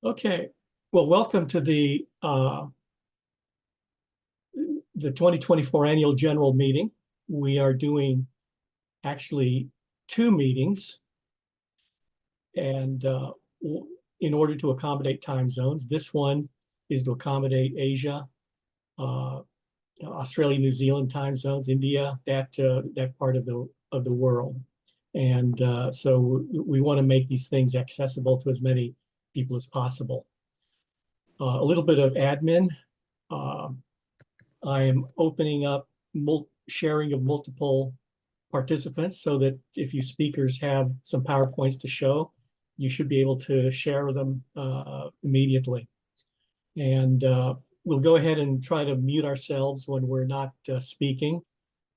Okay, well, welcome to the 2024 Annual General Meeting. We are doing actually two meetings, and in order to accommodate time zones. This one is to accommodate Asia, Australia, New Zealand time zones, India, that part of the world. And so we want to make these things accessible to as many people as possible. A little bit of admin. I am opening up sharing of multiple participants so that if you speakers have some PowerPoints to show, you should be able to share them immediately. And we'll go ahead and try to mute ourselves when we're not speaking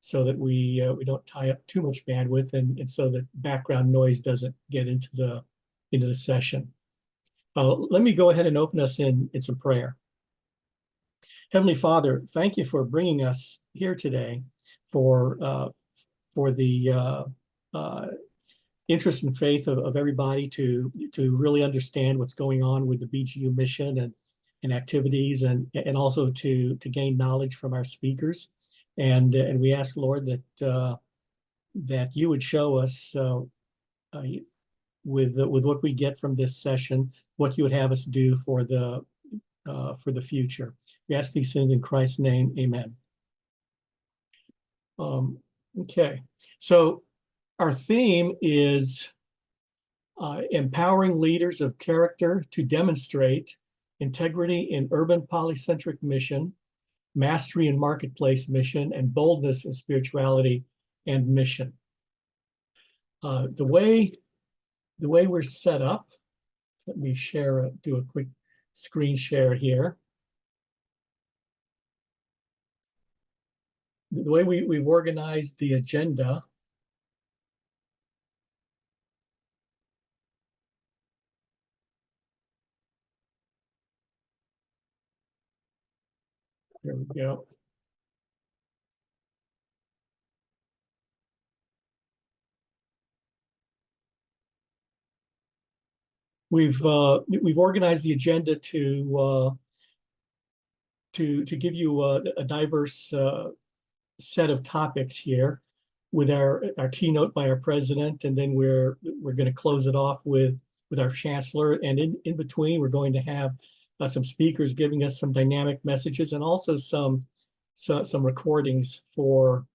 so that we don't tie up too much bandwidth and so that background noise doesn't get into the session. Let me go ahead and open us in some prayer. Heavenly Father, thank you for bringing us here today for the interest and faith of everybody to really understand what's going on with the BGU mission and activities and also to gain knowledge from our speakers. And we ask, Lord, that you would show us with what we get from this session, what you would have us do for the future. We ask these things in Christ's name, amen. Okay, so our theme is empowering leaders of character to demonstrate integrity in urban polycentric mission, mastery in marketplace mission, and boldness in spirituality and mission. The way we're set up, let me do a quick screen share here. The way we've organized the agenda there we go. We've organized the agenda to give you a diverse set of topics here with our keynote by our president, and then we're going to close it off with our chancellor, and in between we're going to have some speakers giving us some dynamic messages and also some recordings to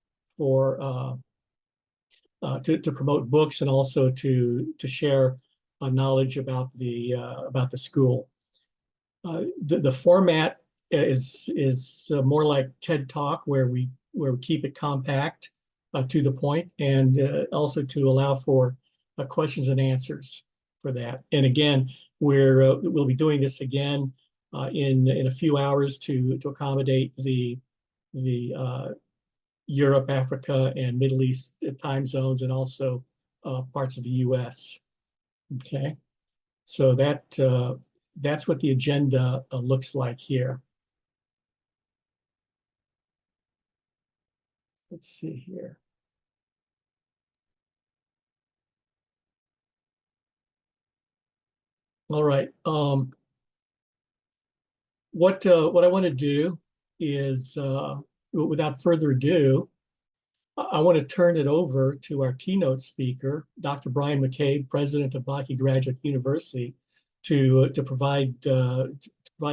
promote books and also to share knowledge about the school. The format is more like TED Talk, where we keep it compact, to the point, and also to allow for questions and answers for that. And again, we'll be doing this again in a few hours to accommodate the Europe, Africa, and Middle East time zones, and also parts of the U.S. Okay, so that's what the agenda looks like here. Let's see here. All right. What I want to do is, without further ado, I want to turn it over to our keynote speaker, Dr. Bryan McCabe, president of Bakke Graduate University, to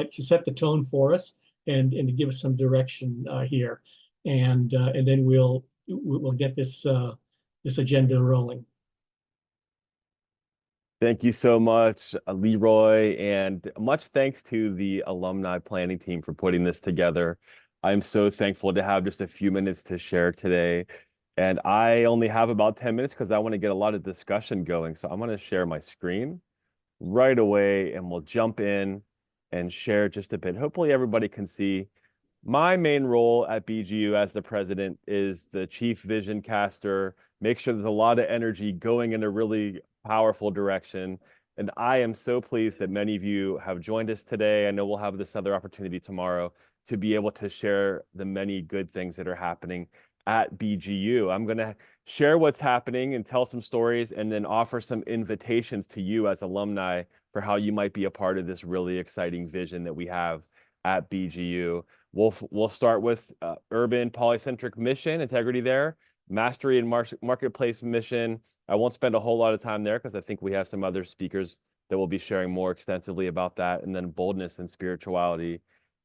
set the tone for us and to give us some direction here, and then we'll get this agenda rolling. Thank you so much, Leroy, and much thanks to the alumni planning team for putting this together. I'm so thankful to have just a few minutes to share today. And I only have about 10 minutes because I want to get a lot of discussion going. So I'm going to share my screen right away and we'll jump in and share just a bit. Hopefully everybody can see. My main role at BGU as the president is the chief vision caster, make sure there's a lot of energy going in a really powerful direction. And I am so pleased that many of you have joined us today. I know we'll have this other opportunity tomorrow to be able to share the many good things that are happening at BGU. I'm going to share what's happening and tell some stories, and then offer some invitations to you as alumni for how you might be a part of this really exciting vision that we have at BGU. We'll start with urban polycentric mission, integrity there, mastery and marketplace mission. I won't spend a whole lot of time there because I think we have some other speakers that will be sharing more extensively about that. And then boldness and spirituality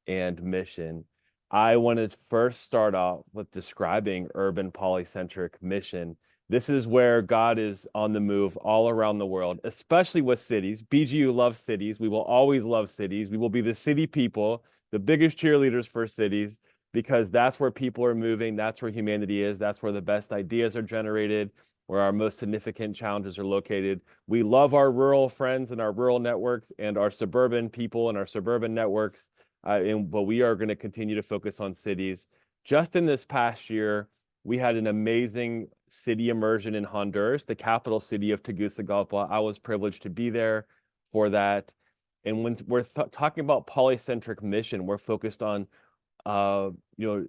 and mission. I want to first start off with describing urban polycentric mission. This is where God is on the move all around the world, especially with cities. BGU loves cities. We will always love cities. We will be the city people, the biggest cheerleaders for cities, because that's where people are moving. That's where humanity is. That's where the best ideas are generated, where our most significant challenges are located. We love our rural friends and our rural networks and our suburban people and our suburban networks. But we are going to continue to focus on cities. Just in this past year, we had an amazing city immersion in Honduras, the capital city of Tegucigalpa. I was privileged to be there for that. And when we're talking about polycentric mission, we're focused on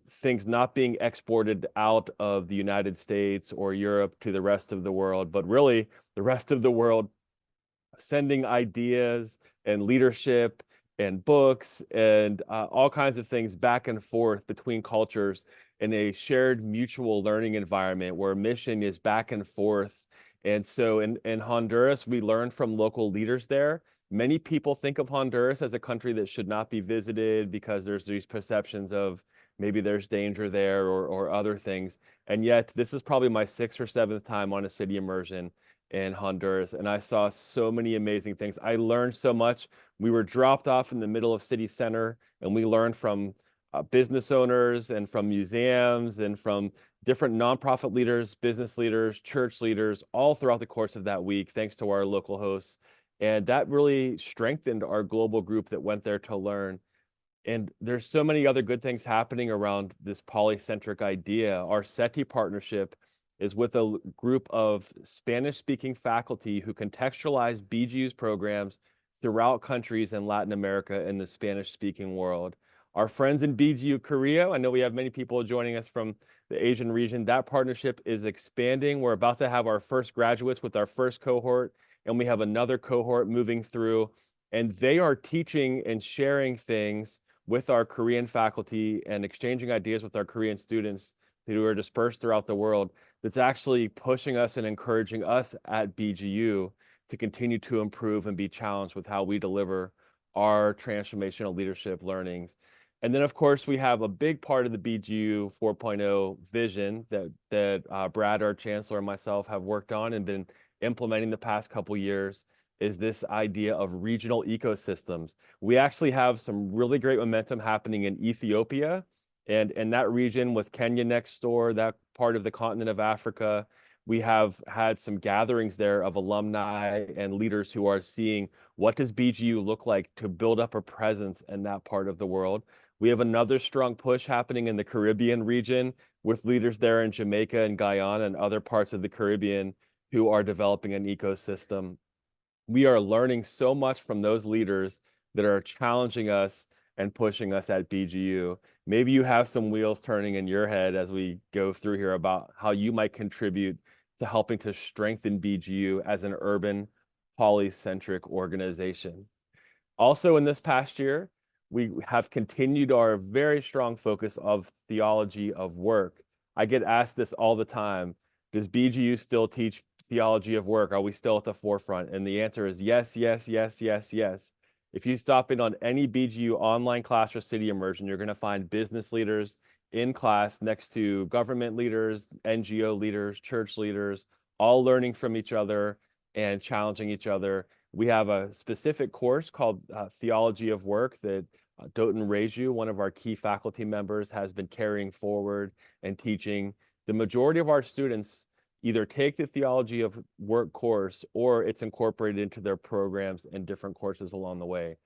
things not being exported out of the United States or Europe to the rest of the world, but really the rest of the world sending ideas and leadership and books and all kinds of things back and forth between cultures in a shared mutual learning environment where mission is back and forth. And so in Honduras, we learned from local leaders there. Many people think of Honduras as a country that should not be visited because there's these perceptions of maybe there's danger there or other things. And yet this is probably my 6th or 7th time on a city immersion in Honduras, and I saw so many amazing things. I learned so much. We were dropped off in the middle of city center, and we learned from business owners and from museums and from different nonprofit leaders, business leaders, church leaders, all throughout the course of that week, thanks to our local hosts. And that really strengthened our global group that went there to learn. And there's so many other good things happening around this polycentric idea. Our SETI partnership is with a group of Spanish-speaking faculty who contextualize BGU's programs throughout countries in Latin America and the Spanish-speaking world. Our friends in BGU Korea, I know we have many people joining us from the Asian region. That partnership is expanding. We're about to have our first graduates with our first cohort, and we have another cohort moving through. And they are teaching and sharing things with our Korean faculty and exchanging ideas with our Korean students who are dispersed throughout the world. That's actually pushing us and encouraging us at BGU to continue to improve and be challenged with how we deliver our transformational leadership learnings. And then, of course, we have a big part of the BGU 4.0 vision that Brad, our chancellor, and myself have worked on and been implementing the past couple years, is this idea of regional ecosystems. We actually have some really great momentum happening in Ethiopia and in that region with Kenya next door, that part of the continent of Africa. We have had some gatherings there of alumni and leaders who are seeing what does BGU look like to build up a presence in that part of the world. We have another strong push happening in the Caribbean region with leaders there in Jamaica and Guyana and other parts of the Caribbean who are developing an ecosystem. We are learning so much from those leaders that are challenging us and pushing us at BGU. Maybe you have some wheels turning in your head as we go through here about how you might contribute to helping to strengthen BGU as an urban polycentric organization. Also in this past year, we have continued our very strong focus of theology of work. I get asked this all the time. Does BGU still teach theology of work? Are we still at the forefront? And the answer is yes, yes, yes, yes, yes. If you stop in on any BGU online class or city immersion, you're going to find business leaders in class next to government leaders, NGO leaders, church leaders, all learning from each other and challenging each other. We have a specific course called Theology of Work that Doten Reju, one of our key faculty members, has been carrying forward and teaching. The majority of our students either take the Theology of Work course or it's incorporated into their programs and different courses along the way.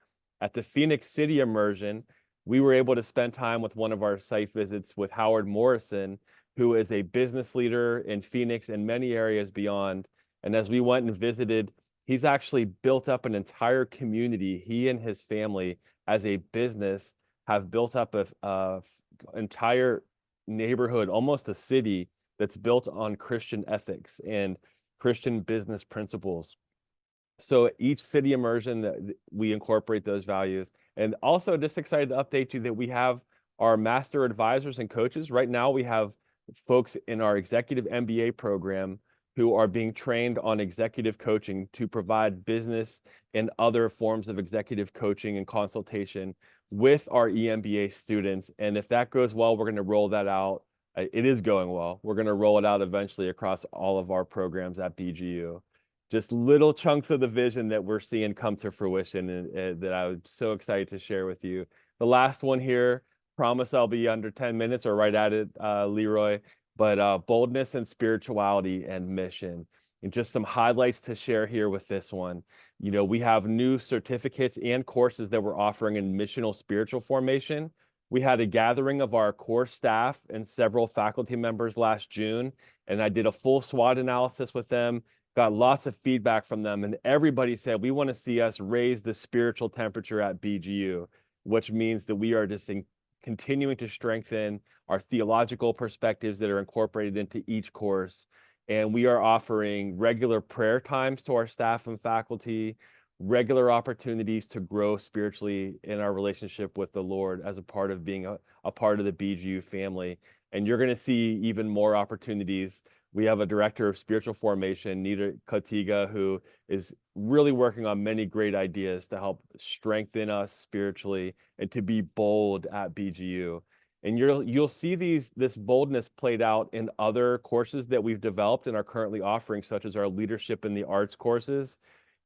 At the Phoenix City Immersion, we were able to spend time with one of our site visits with Howard Morrison, who is a business leader in Phoenix and many areas beyond. And as we went and visited, he's actually built up an entire community. He and his family, as a business, have built up an entire neighborhood, almost a city that's built on Christian ethics and Christian business principles. So each city immersion that we incorporate those values. And also just excited to update you that we have our master advisors and coaches. Right now we have folks in our executive MBA program who are being trained on executive coaching to provide business and other forms of executive coaching and consultation with our EMBA students. And if that goes well, we're going to roll that out. It is going well. We're going to roll it out eventually across all of our programs at BGU. Just little chunks of the vision that we're seeing come to fruition, and that I'm so excited to share with you. The last one here, promise I'll be under 10 minutes or right at it, Leroy, but boldness and spirituality and mission. And just some highlights to share here with this one. You know, we have new certificates and courses that we're offering in missional spiritual formation. We had a gathering of our core staff and several faculty members last June, and I did a full SWOT analysis with them, got lots of feedback from them, and everybody said, we want to see us raise the spiritual temperature at BGU, which means that we are just continuing to strengthen our theological perspectives that are incorporated into each course. And we are offering regular prayer times to our staff and faculty, regular opportunities to grow spiritually in our relationship with the Lord as a part of being a part of the BGU family. And you're going to see even more opportunities. We have a director of spiritual formation, Nita Katiga, who is really working on many great ideas to help strengthen us spiritually and to be bold at BGU. And you'll see this boldness played out in other courses that we've developed and are currently offering, such as our leadership in the arts courses.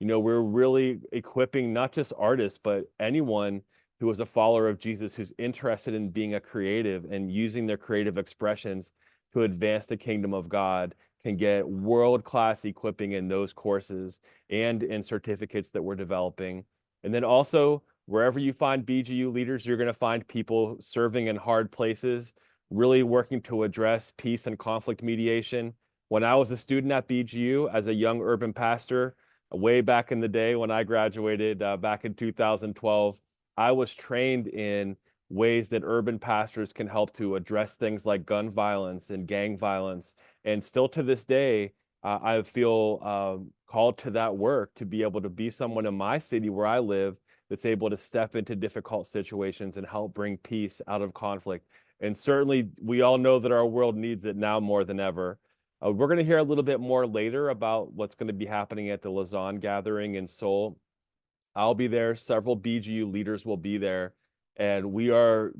You know, we're really equipping not just artists, but anyone who is a follower of Jesus, who's interested in being a creative and using their creative expressions to advance the kingdom of God, can get world-class equipping in those courses and in certificates that we're developing. And then also, wherever you find BGU leaders, you're going to find people serving in hard places, really working to address peace and conflict mediation. When I was a student at BGU as a young urban pastor, way back in the day when I graduated back in 2012, I was trained in ways that urban pastors can help to address things like gun violence and gang violence. And still to this day, I feel called to that work to be able to be someone in my city where I live that's able to step into difficult situations and help bring peace out of conflict. And certainly, we all know that our world needs it now more than ever. We're going to hear a little bit more later about what's going to be happening at the Lausanne gathering in Seoul. I'll be there. Several BGU leaders will be there. And we are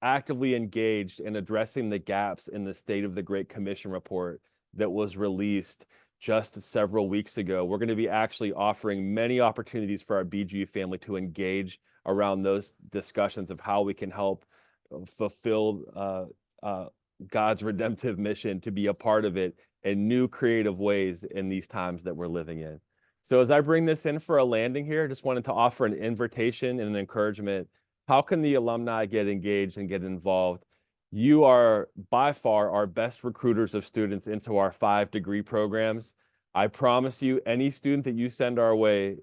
actively engaged in addressing the gaps in the State of the Great Commission report that was released just several weeks ago. We're going to be actually offering many opportunities for our BGU family to engage around those discussions of how we can help fulfill God's redemptive mission, to be a part of it in new creative ways in these times that we're living in. So as I bring this in for a landing here, I just wanted to offer an invitation and an encouragement. How can the alumni get engaged and get involved? You are by far our best recruiters of students into our 5 degree programs. I promise you, any student that you send our way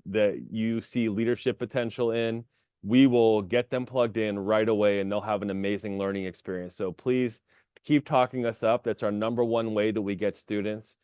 that you see leadership potential in, we will get them plugged in right away and they'll have an amazing learning experience. So please keep talking us up. That's our #1 way that we get students.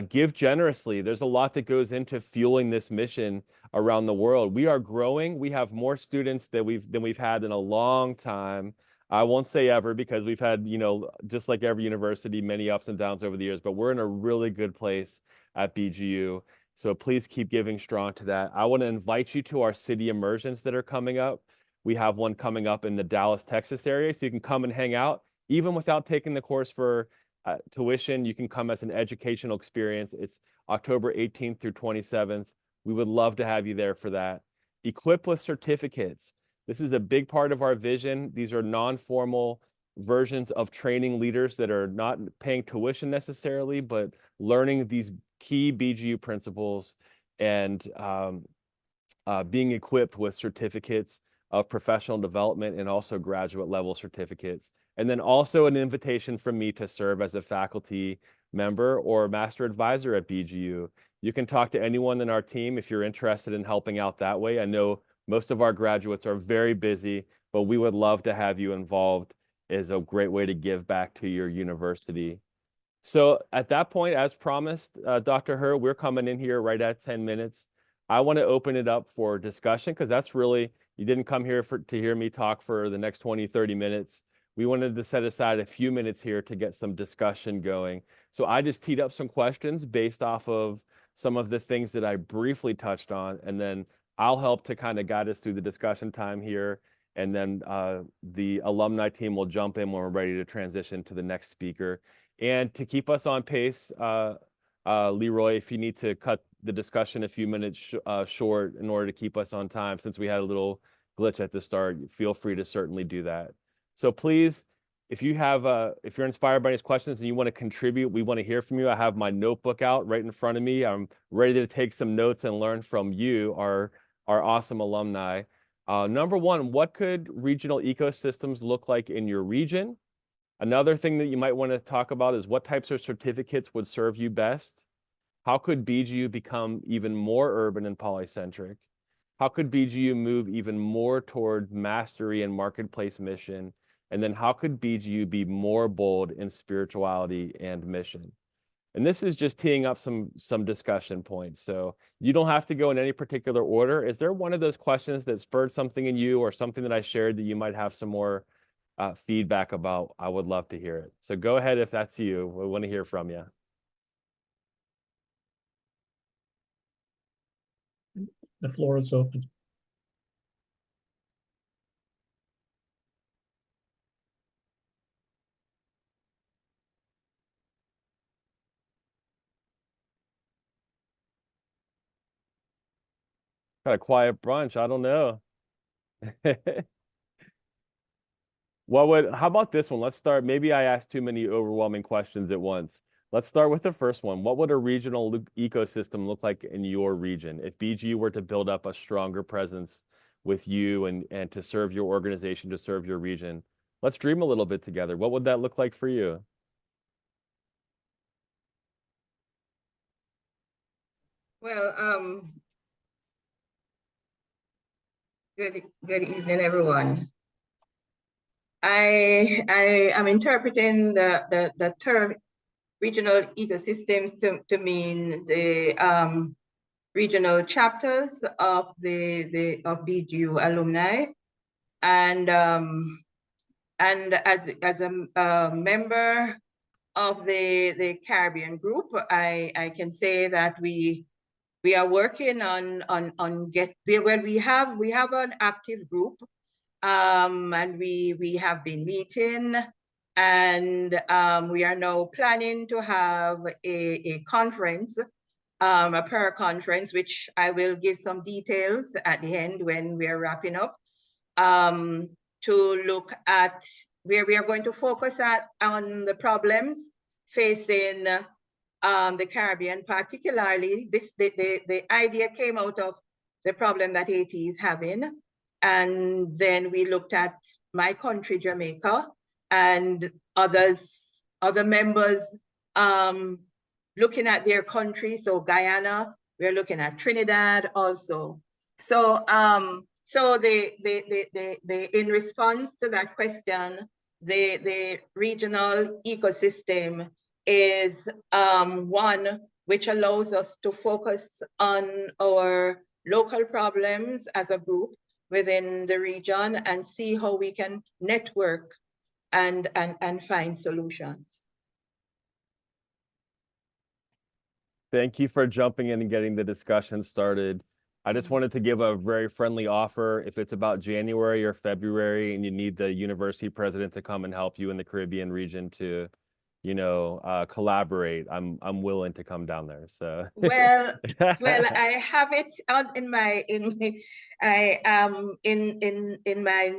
Give generously. There's a lot that goes into fueling this mission around the world. We are growing. We have more students than we've had in a long time. I won't say ever, because we've had, you know, just like every university, many ups and downs over the years, but we're in a really good place at BGU. So please keep giving strong to that. I want to invite you to our city immersions that are coming up. We have one coming up in the Dallas, Texas area, so you can come and hang out, even without taking the course for tuition. You can come as an educational experience. It's October 18th through 27th. We would love to have you there for that. Equip with certificates. This is a big part of our vision. These are non-formal versions of training leaders that are not paying tuition necessarily, but learning these key BGU principles and being equipped with certificates of professional development and also graduate level certificates. And then also an invitation from me to serve as a faculty member or master advisor at BGU. You can talk to anyone in our team if you're interested in helping out that way. I know most of our graduates are very busy, but we would love to have you involved. is a great way to give back to your university. So at that point, as promised, Dr. Her, we're coming in here right at 10 minutes. I want to open it up for discussion because that's really, you didn't come here to hear me talk for the next 20, 30 minutes. We wanted to set aside a few minutes here to get some discussion going. So I just teed up some questions based off of some of the things that I briefly touched on, and then I'll help to kind of guide us through the discussion time here. And then the alumni team will jump in when we're ready to transition to the next speaker. And to keep us on pace, Leroy, if you need to cut the discussion a few minutes short in order to keep us on time, since we had a little glitch at the start, feel free to certainly do that. So please, if you're inspired by these questions and you want to contribute, we want to hear from you. I have my notebook out right in front of me. I'm ready to take some notes and learn from you, our awesome alumni. Number one, what could regional ecosystems look like in your region? Another thing that you might want to talk about is what types of certificates would serve you best? How could BGU become even more urban and polycentric? How could BGU move even more toward mastery and marketplace mission? And then how could BGU be more bold in spirituality and mission? And this is just teeing up some discussion points. So you don't have to go in any particular order. Is there one of those questions that spurred something in you or something that I shared that you might have some more feedback about? I would love to hear it. So go ahead if that's you. We want to hear from you. The floor is open. Got a quiet brunch. I don't know. How about this one? Let's start. Maybe I asked too many overwhelming questions at once. Let's start with the first one. What would a regional ecosystem look like in your region if BGU were to build up a stronger presence with you and to serve your organization, to serve your region? Let's dream a little bit together. What would that look like for you? Well, good evening, everyone. I am interpreting the term regional ecosystems to mean the regional chapters of of BGU alumni, and as a member of the Caribbean group, I can say that we are working on we have an active group, and we have been meeting, and we are now planning to have a conference, a prayer conference, which I will give some details at the end when we're wrapping up, to look at where we are going to focus on the problems facing the Caribbean, particularly. The idea came out of the problem that Haiti is having. And then we looked at my country, Jamaica, and other members looking at their country. So Guyana, we're looking at Trinidad also. So in response to that question, the regional ecosystem is one which allows us to focus on our local problems as a group within the region and see how we can network and find solutions. Thank you for jumping in and getting the discussion started. I just wanted to give a very friendly offer. If it's about January or February and you need the university president to come and help you in the Caribbean region to, collaborate, I'm willing to come down there. So well, I have it in my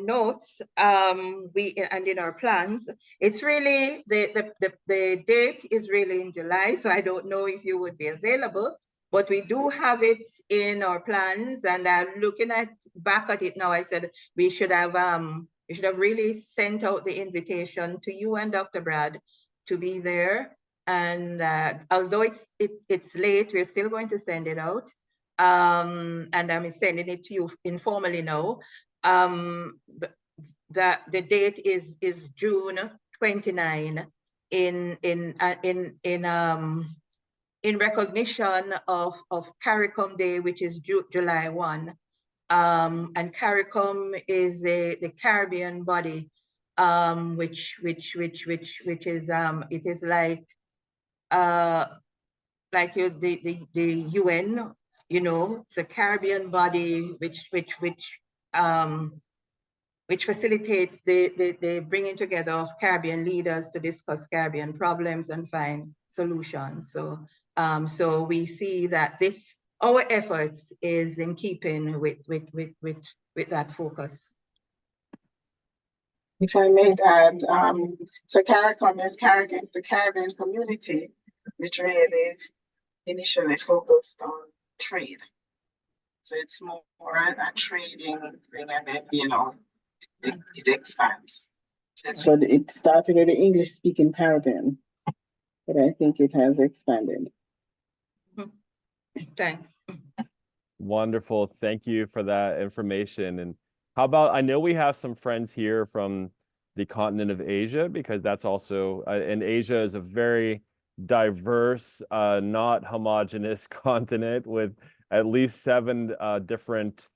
notes, and in our plans. It's really the date is really in July, so I don't know if you would be available, but we do have it in our plans, and I'm looking back at it now. I said we should have really sent out the invitation to you and Dr. Brad to be there, and although it's late, we're still going to send it out, and I'm sending it to you informally now. that the date is June 29 in recognition of CARICOM Day, which is July 1. And CARICOM is the Caribbean body, which is it is like the UN, you know, it's a Caribbean body which facilitates the bringing together of Caribbean leaders to discuss Caribbean problems and find solutions. So, so we see that our efforts is in keeping with that focus. If I may add, so CARICOM is the Caribbean community, which really initially focused on trade. So it's more a trading thing, and then, you know, it expands. So it started with the English-speaking Caribbean, but I think it has expanded. Thanks. Wonderful. Thank you for that information. And how about, I know we have some friends here from the continent of Asia, because that's also, and Asia is a very diverse, not homogeneous continent with at least 7 different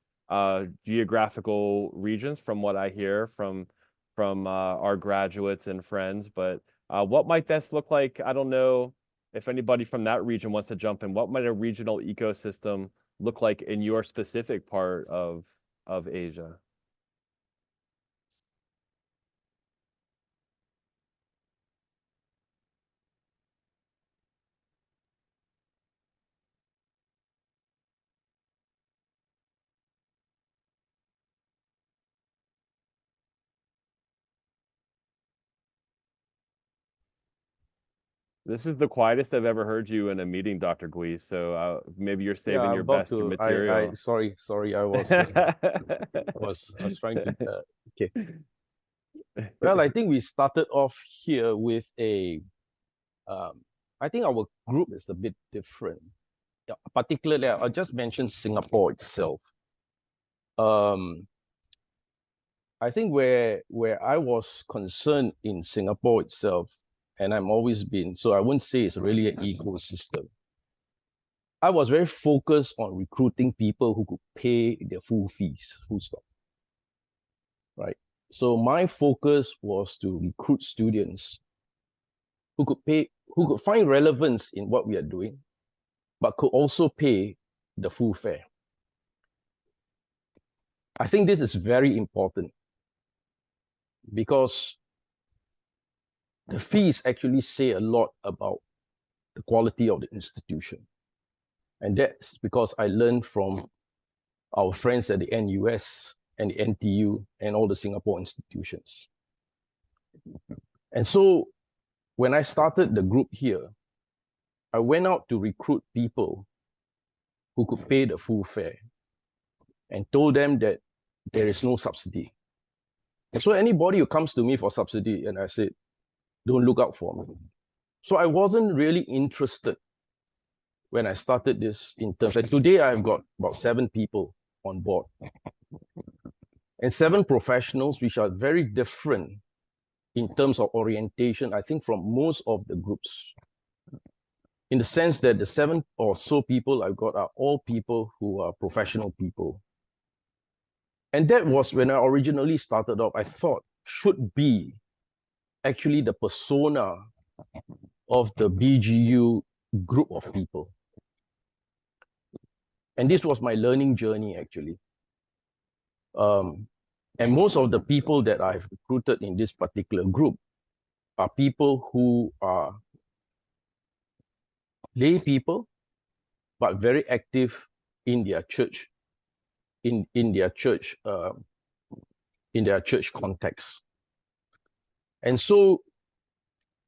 geographical regions, from what I hear from our graduates and friends. But what might this look like? I don't know if anybody from that region wants to jump in. What might a regional ecosystem look like in your specific part of Asia? This is the quietest I've ever heard you in a meeting, Dr. Gui. So maybe you're saving your best material. Sorry, I was I was trying to okay. Well, I think we started off here with a I think our group is a bit different. Yeah, particularly, I'll just mention Singapore itself. I think where I was concerned in Singapore itself, and I'm always been, so I wouldn't say it's really an ecosystem. I was very focused on recruiting people who could pay their full fees, full stop. Right. So my focus was to recruit students who could pay, who could find relevance in what we are doing, but could also pay the full fare. I think this is very important, because the fees actually say a lot about the quality of the institution. And that's because I learned from our friends at the NUS and the NTU and all the Singapore institutions. And so when I started the group here, I went out to recruit people who could pay the full fare and told them that there is no subsidy. And so anybody who comes to me for subsidy, and I said, don't look out for me. So I wasn't really interested when I started this in terms, and today I've got about 7 people on board. And 7 professionals, which are very different in terms of orientation, I think, from most of the groups. In the sense that the 7 or so people I've got are all people who are professional people. And that was when I originally started off, I thought should be actually the persona of the BGU group of people. And this was my learning journey, actually. And most of the people that I've recruited in this particular group are people who are lay people, but very active in their church, in their church context. And so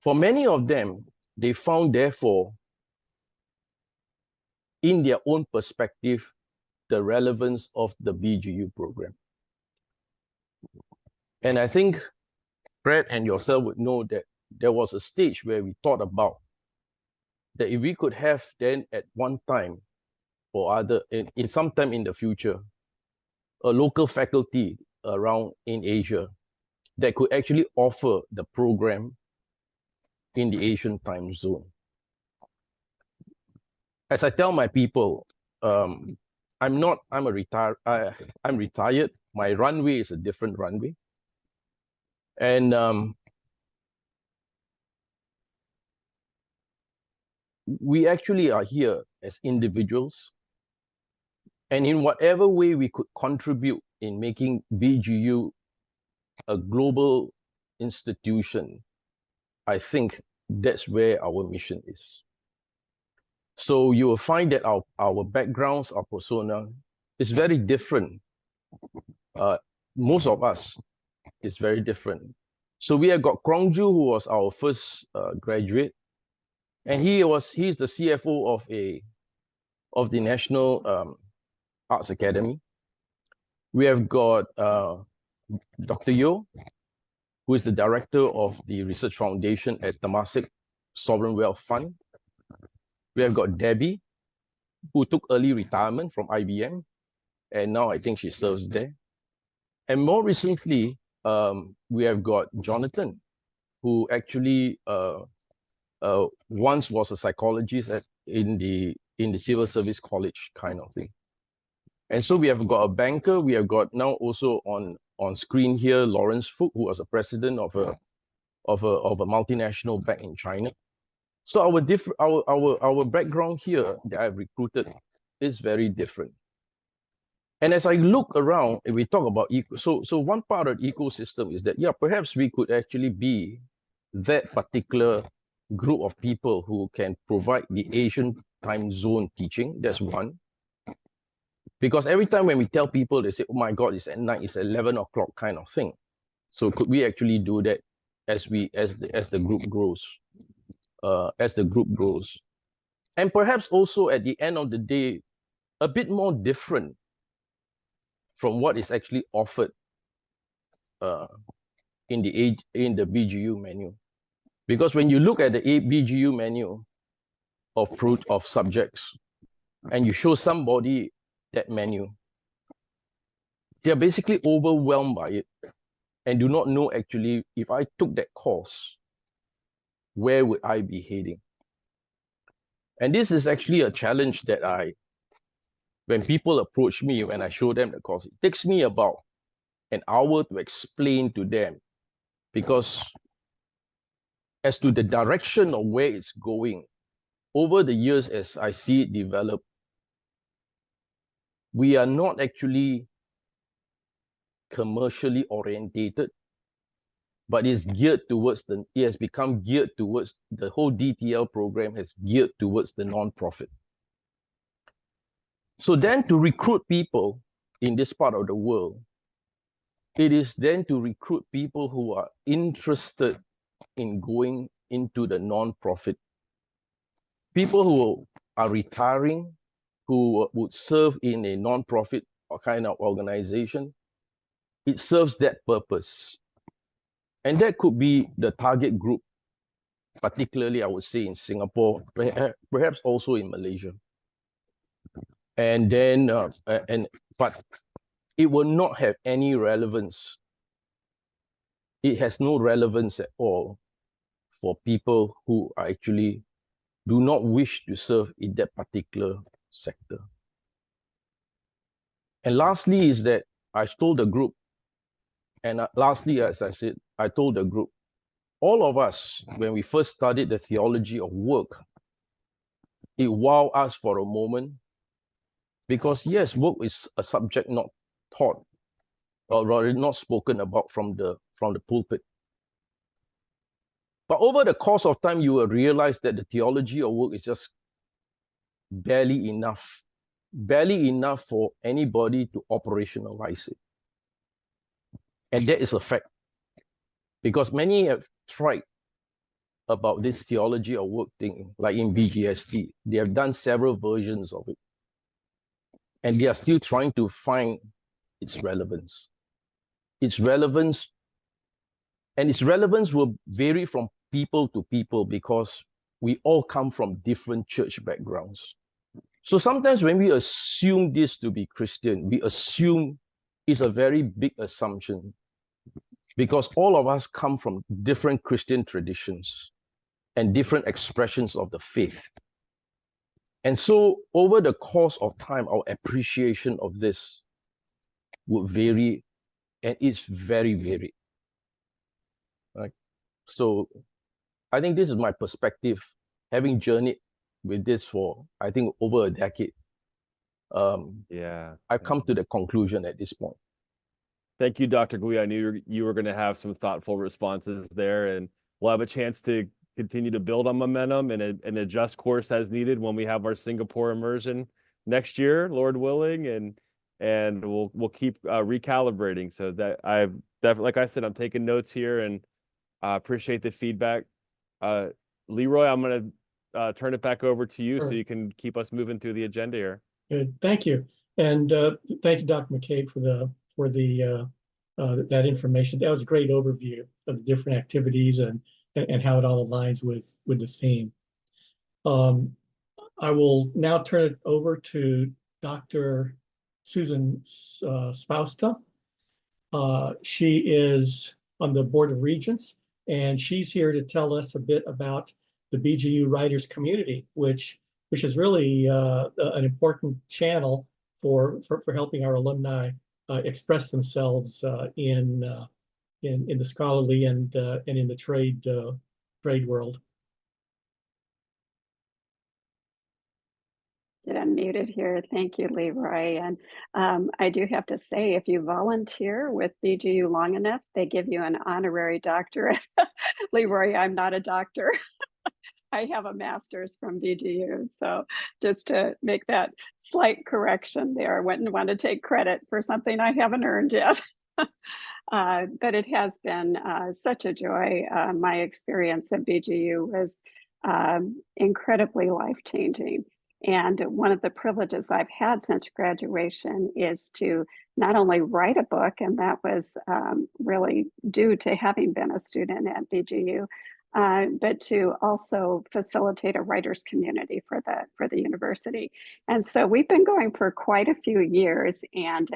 for many of them, they found, therefore, in their own perspective, the relevance of the BGU program. And I think Brad and yourself would know that there was a stage where we thought about that if we could have then at one time or other, in some time in the future, a local faculty around in Asia that could actually offer the program in the Asian time zone. As I tell my people, I'm retired. My runway is a different runway. And we actually are here as individuals. And in whatever way we could contribute in making BGU a global institution, I think that's where our mission is. So you will find that our backgrounds, our persona is very different. Most of us is very different. So we have got Krongju, who was our first graduate, and he's the CFO of the National Arts Academy. We have got Dr. Yo, who is the director of the Research Foundation at Temasek Sovereign Wealth Fund. We have got Debbie, who took early retirement from IBM, and now I think she serves there. And more recently, we have got Jonathan, who actually once was a psychologist in the civil service college kind of thing. And so we have got a banker. We have got now also on screen here Lawrence Fook, who was a president of a multinational bank in China. So our background here that I've recruited is very different. And as I look around, and we talk about so one part of the ecosystem is that, yeah, perhaps we could actually be that particular group of people who can provide the Asian time zone teaching. That's one. Because every time when we tell people, they say, oh my God, it's at night, it's 11 o'clock kind of thing. So could we actually do that as the group grows? And perhaps also at the end of the day, a bit more different from what is actually offered in the BGU menu. Because when you look at the BGU menu of subjects and you show somebody that menu, they're basically overwhelmed by it and do not know actually, if I took that course, where would I be heading? And this is actually a challenge that when people approach me, when I show them the course, it takes me about an hour to explain to them, because as to the direction of where it's going, over the years as I see it develop, we are not actually commercially orientated, but it's geared towards it has become geared towards, the whole DTL program has geared towards the non-profit. So then to recruit people in this part of the world, it is then to recruit people who are interested in going into the non-profit. People who are retiring, who would serve in a non-profit kind of organization. It serves that purpose. And that could be the target group, particularly I would say in Singapore, perhaps also in Malaysia. And then, but it will not have any relevance. It has no relevance at all for people who actually do not wish to serve in that particular sector. And lastly is that I told the group, and lastly, as I said, I told the group, all of us, when we first studied the theology of work, it wowed us for a moment, because yes, work is a subject not taught, or rather not spoken about from the pulpit. But over the course of time, you will realize that the theology of work is just barely enough for anybody to operationalize it. And that is a fact. Because many have tried about this theology of work thing, like in BGST. They have done several versions of it. And they are still trying to find its relevance. Its relevance will vary from people to people, because we all come from different church backgrounds. So sometimes when we assume this to be Christian, we assume it's a very big assumption. because all of us come from different Christian traditions and different expressions of the faith. And so over the course of time, our appreciation of this would vary, and it's very varied. Right? So I think this is my perspective, having journeyed with this for, I think, over a decade. I've come to the conclusion at this point. Thank you, Dr. Gui. I knew you were going to have some thoughtful responses there, and we'll have a chance to continue to build on momentum and adjust course as needed when we have our Singapore immersion next year, Lord willing, and we'll keep recalibrating. So that I've definitely, like I said, I'm taking notes here, and I appreciate the feedback. Leroy, I'm going to turn it back over to you so you can keep us moving through the agenda here. Good, thank you, and thank you, Dr. McCabe, for that information. That was a great overview of the different activities and how it all aligns with the theme. I will now turn it over to Dr. Susan Spousta. She is on the Board of Regents, and she's here to tell us a bit about the BGU writers community, which is really an important channel for helping our alumni express themselves in the scholarly and in the trade world. Get unmuted here. Thank you, Leroy. And I do have to say, if you volunteer with BGU long enough, they give you an honorary doctorate. Leroy, I'm not a doctor. I have a master's from BGU. So just to make that slight correction there, I wouldn't want to take credit for something I haven't earned yet. But it has been such a joy. My experience at BGU was incredibly life-changing. And one of the privileges I've had since graduation is to not only write a book, and that was really due to having been a student at BGU, but to also facilitate a writers community for the university. And so we've been going for quite a few years, and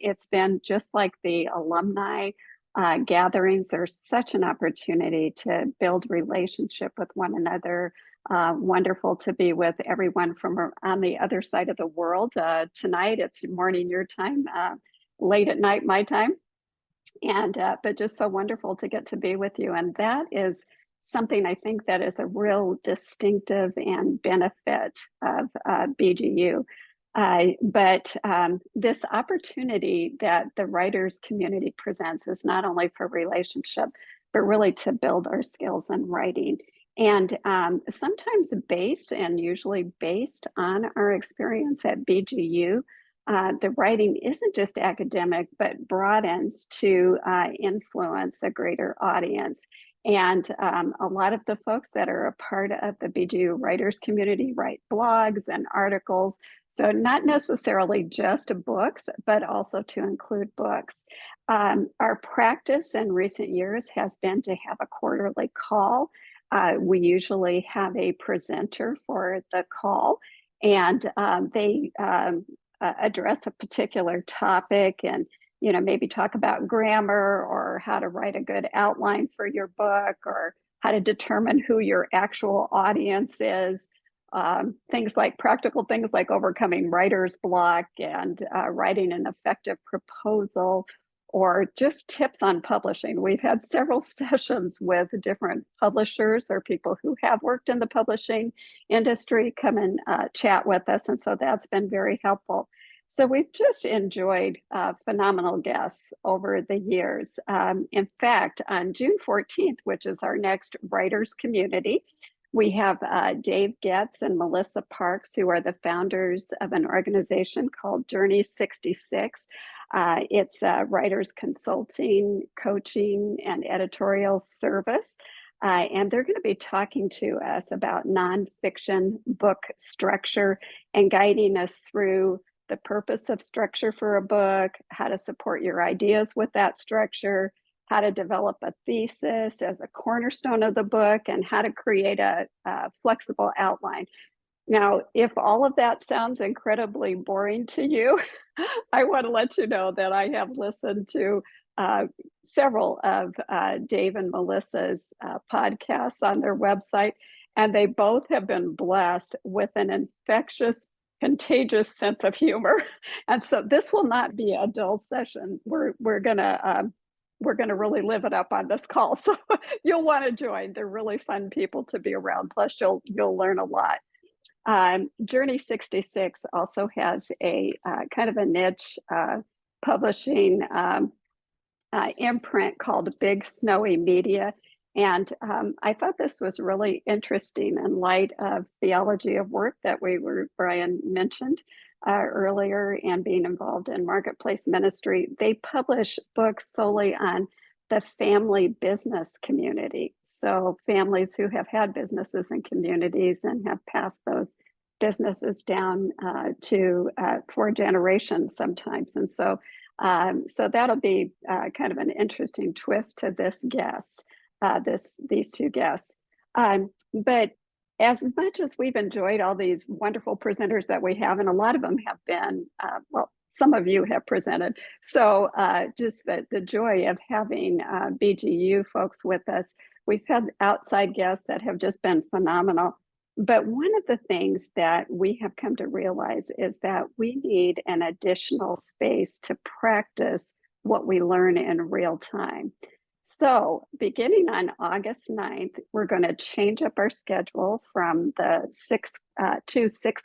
it's been just like the alumni gatherings are such an opportunity to build relationship with one another. Wonderful to be with everyone from on the other side of the world. Tonight it's morning your time, late at night my time, and but just so wonderful to get to be with you. And that is something I think that is a real distinctive and benefit of BGU. But this opportunity that the writers community presents is not only for relationship, but really to build our skills in writing. And sometimes based, and usually based on our experience at BGU, the writing isn't just academic, but broadens to influence a greater audience. And a lot of the folks that are a part of the BGU writers community write blogs and articles. So not necessarily just books, but also to include books. Our practice in recent years has been to have a quarterly call. We usually have a presenter for the call, and they address a particular topic and maybe talk about grammar or how to write a good outline for your book or how to determine who your actual audience is. Practical things like overcoming writer's block and writing an effective proposal, or just tips on publishing. We've had several sessions with different publishers or people who have worked in the publishing industry come and chat with us. And so that's been very helpful. So we've just enjoyed phenomenal guests over the years. In fact, on June 14th, which is our next writers community, we have Dave Getz and Melissa Parks, who are the founders of an organization called Journey 66. It's writers consulting, coaching, and editorial service. And they're going to be talking to us about nonfiction book structure and guiding us through the purpose of structure for a book, how to support your ideas with that structure, how to develop a thesis as a cornerstone of the book, and how to create a flexible outline. Now, if all of that sounds incredibly boring to you, I want to let you know that I have listened to several of Dave and Melissa's podcasts on their website, and they both have been blessed with an infectious, contagious sense of humor. And so this will not be a dull session. We're gonna really live it up on this call. So you'll want to join. They're really fun people to be around. Plus you'll learn a lot. Journey 66 also has a kind of a niche publishing imprint called Big Snowy Media. And I thought this was really interesting in light of theology of work that Bryan mentioned earlier, and being involved in marketplace ministry. They publish books solely on the family business community. So families who have had businesses and communities and have passed those businesses down to 4 generations sometimes. And so that'll be kind of an interesting twist to this guest, these 2 guests. But as much as we've enjoyed all these wonderful presenters that we have, and a lot of them have been, well, some of you have presented. So just the joy of having BGU folks with us. We've had outside guests that have just been phenomenal. But one of the things that we have come to realize is that we need an additional space to practice what we learn in real time. So beginning on August 9th, we're going to change up our schedule from the 6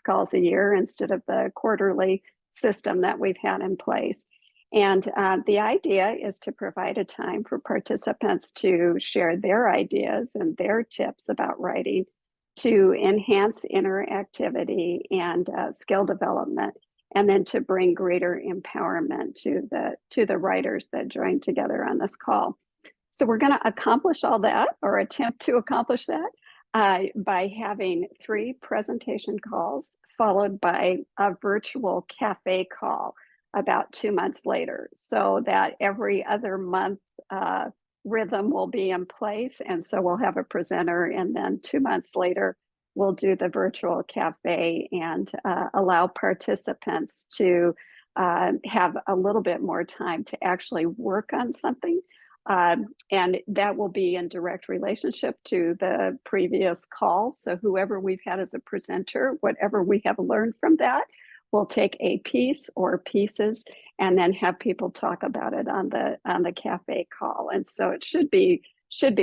calls a year instead of the quarterly system that we've had in place. And the idea is to provide a time for participants to share their ideas and their tips about writing to enhance interactivity and skill development, and then to bring greater empowerment to the writers that join together on this call. So we're going to accomplish all that, or attempt to accomplish that, by having 3 presentation calls followed by a virtual cafe call about 2 months later, so that every other month rhythm will be in place. And so we'll have a presenter, and then 2 months later, we'll do the virtual cafe and allow participants to have a little bit more time to actually work on something. And that will be in direct relationship to the previous call. So whoever we've had as a presenter, whatever we have learned from that, we'll take a piece or pieces and then have people talk about it on the cafe call. And so it should be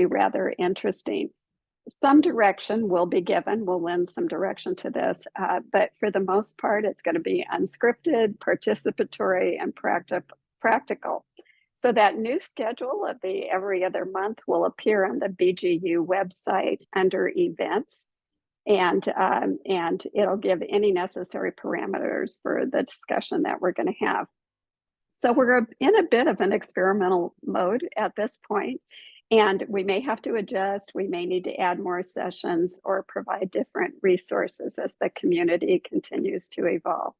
rather interesting. Some direction will be given. We'll lend some direction to this, but for the most part, it's going to be unscripted, participatory, and practical. So that new schedule of the every other month will appear on the BGU website under events, and it'll give any necessary parameters for the discussion that we're going to have. So we're in a bit of an experimental mode at this point, and we may have to adjust. We may need to add more sessions or provide different resources as the community continues to evolve.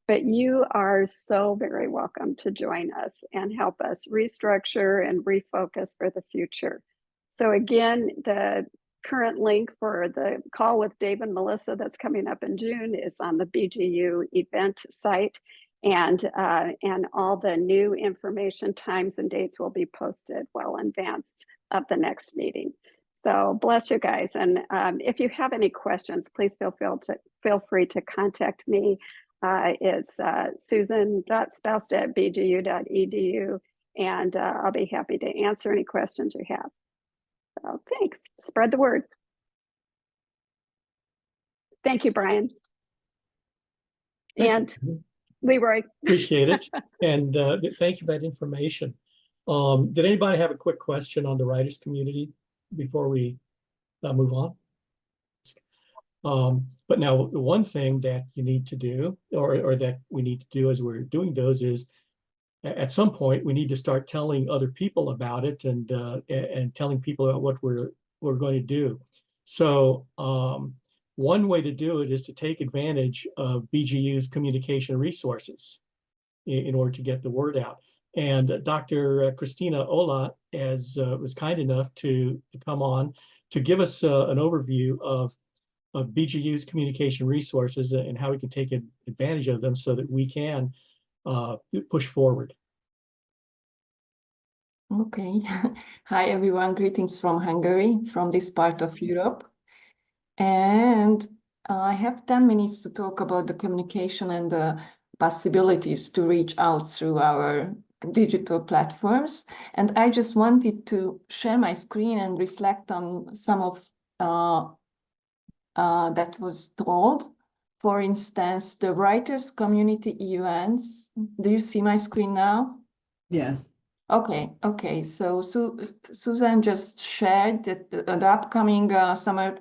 But you are so very welcome to join us and help us restructure and refocus for the future. So again, the current link for the call with Dave and Melissa that's coming up in June is on the BGU event site, and all the new information, times and dates will be posted well in advance of the next meeting. So bless you guys. And if you have any questions, please feel free to contact me. It's susan.spoust@bgu.edu, and I'll be happy to answer any questions you have. So thanks. Spread the word. Thank you, Bryan. Thank you. Leroy. Appreciate it. And thank you for that information. Did anybody have a quick question on the writers community before we move on? But now the one thing that you need to do, or that we need to do as we're doing those, is at some point we need to start telling other people about it, and telling people about what we're going to do. So one way to do it is to take advantage of BGU's communication resources in order to get the word out. And Dr. Christina Ola was kind enough to come on to give us an overview of BGU's communication resources and how we can take advantage of them so that we can push forward. Okay. Hi, everyone. Greetings from Hungary, from this part of Europe. And I have 10 minutes to talk about the communication and the possibilities to reach out through our digital platforms. And I just wanted to share my screen and reflect on some of that was told. For instance, the writers community events. Do you see my screen now? Yes. Okay. So Susan just shared that the upcoming summer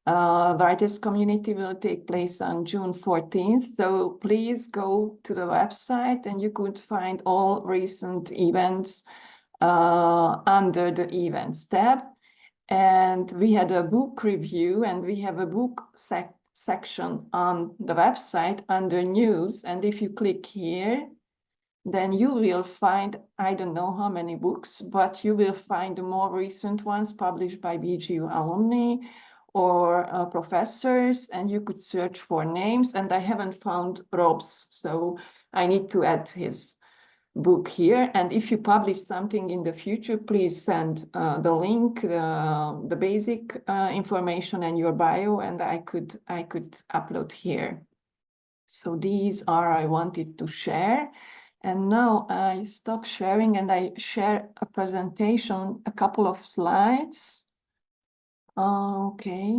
writers community will take place on June 14th. So please go to the website and you could find all recent events under the events tab. And we had a book review and we have a book section on the website under news. And if you click here, then you will find, I don't know how many books, but you will find the more recent ones published by BGU alumni or professors, and you could search for names. And I haven't found Rob's, so I need to add his book here. And if you publish something in the future, please send the link, the basic information and your bio, and I could upload here. So these are I wanted to share. And now I stop sharing and I share a presentation, a couple of slides. Okay.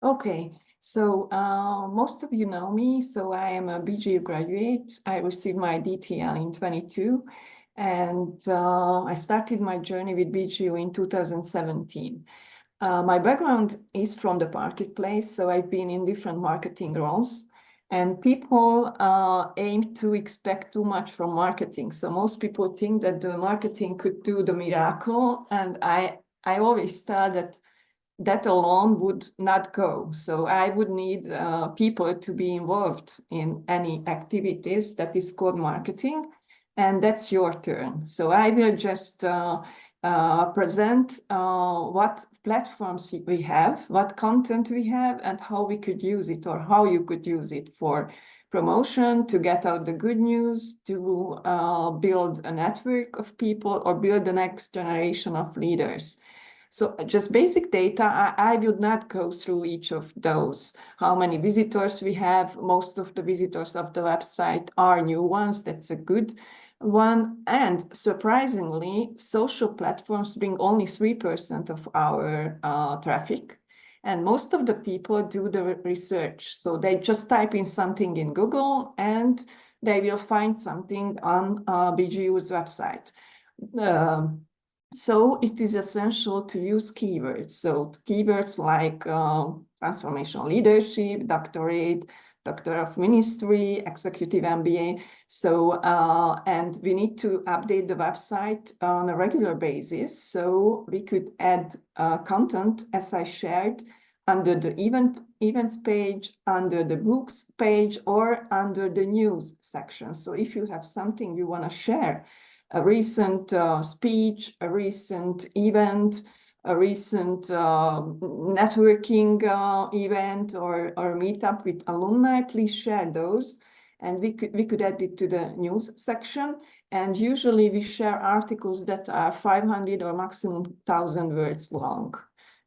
Okay, so most of you know me, so I am a BGU graduate. I received my DTL in 22, and I started my journey with BGU in 2017. My background is from the marketplace, so I've been in different marketing roles, and people aim to expect too much from marketing. So most people think that the marketing could do the miracle, and I always thought that alone would not go. So I would need people to be involved in any activities that is called marketing, and that's your turn. So I will just present what platforms we have, what content we have, and how we could use it, or how you could use it for promotion, to get out the good news, to build a network of people, or build the next generation of leaders. So just basic data, I would not go through each of those. How many visitors we have? Most of the visitors of the website are new ones. That's a good one. And surprisingly, social platforms bring only 3% of our traffic. And most of the people do the research. So they just type in something in Google and they will find something on BGU's website. So it is essential to use keywords. So keywords like transformational leadership, doctorate, doctor of ministry, executive MBA. So, and we need to update the website on a regular basis. So we could add content, as I shared, under the events page, under the books page, or under the news section. So if you have something you want to share, a recent speech, a recent event, a recent networking event, or meetup with alumni, please share those. And we could add it to the news section. And usually we share articles that are 500 or maximum 1,000 words long.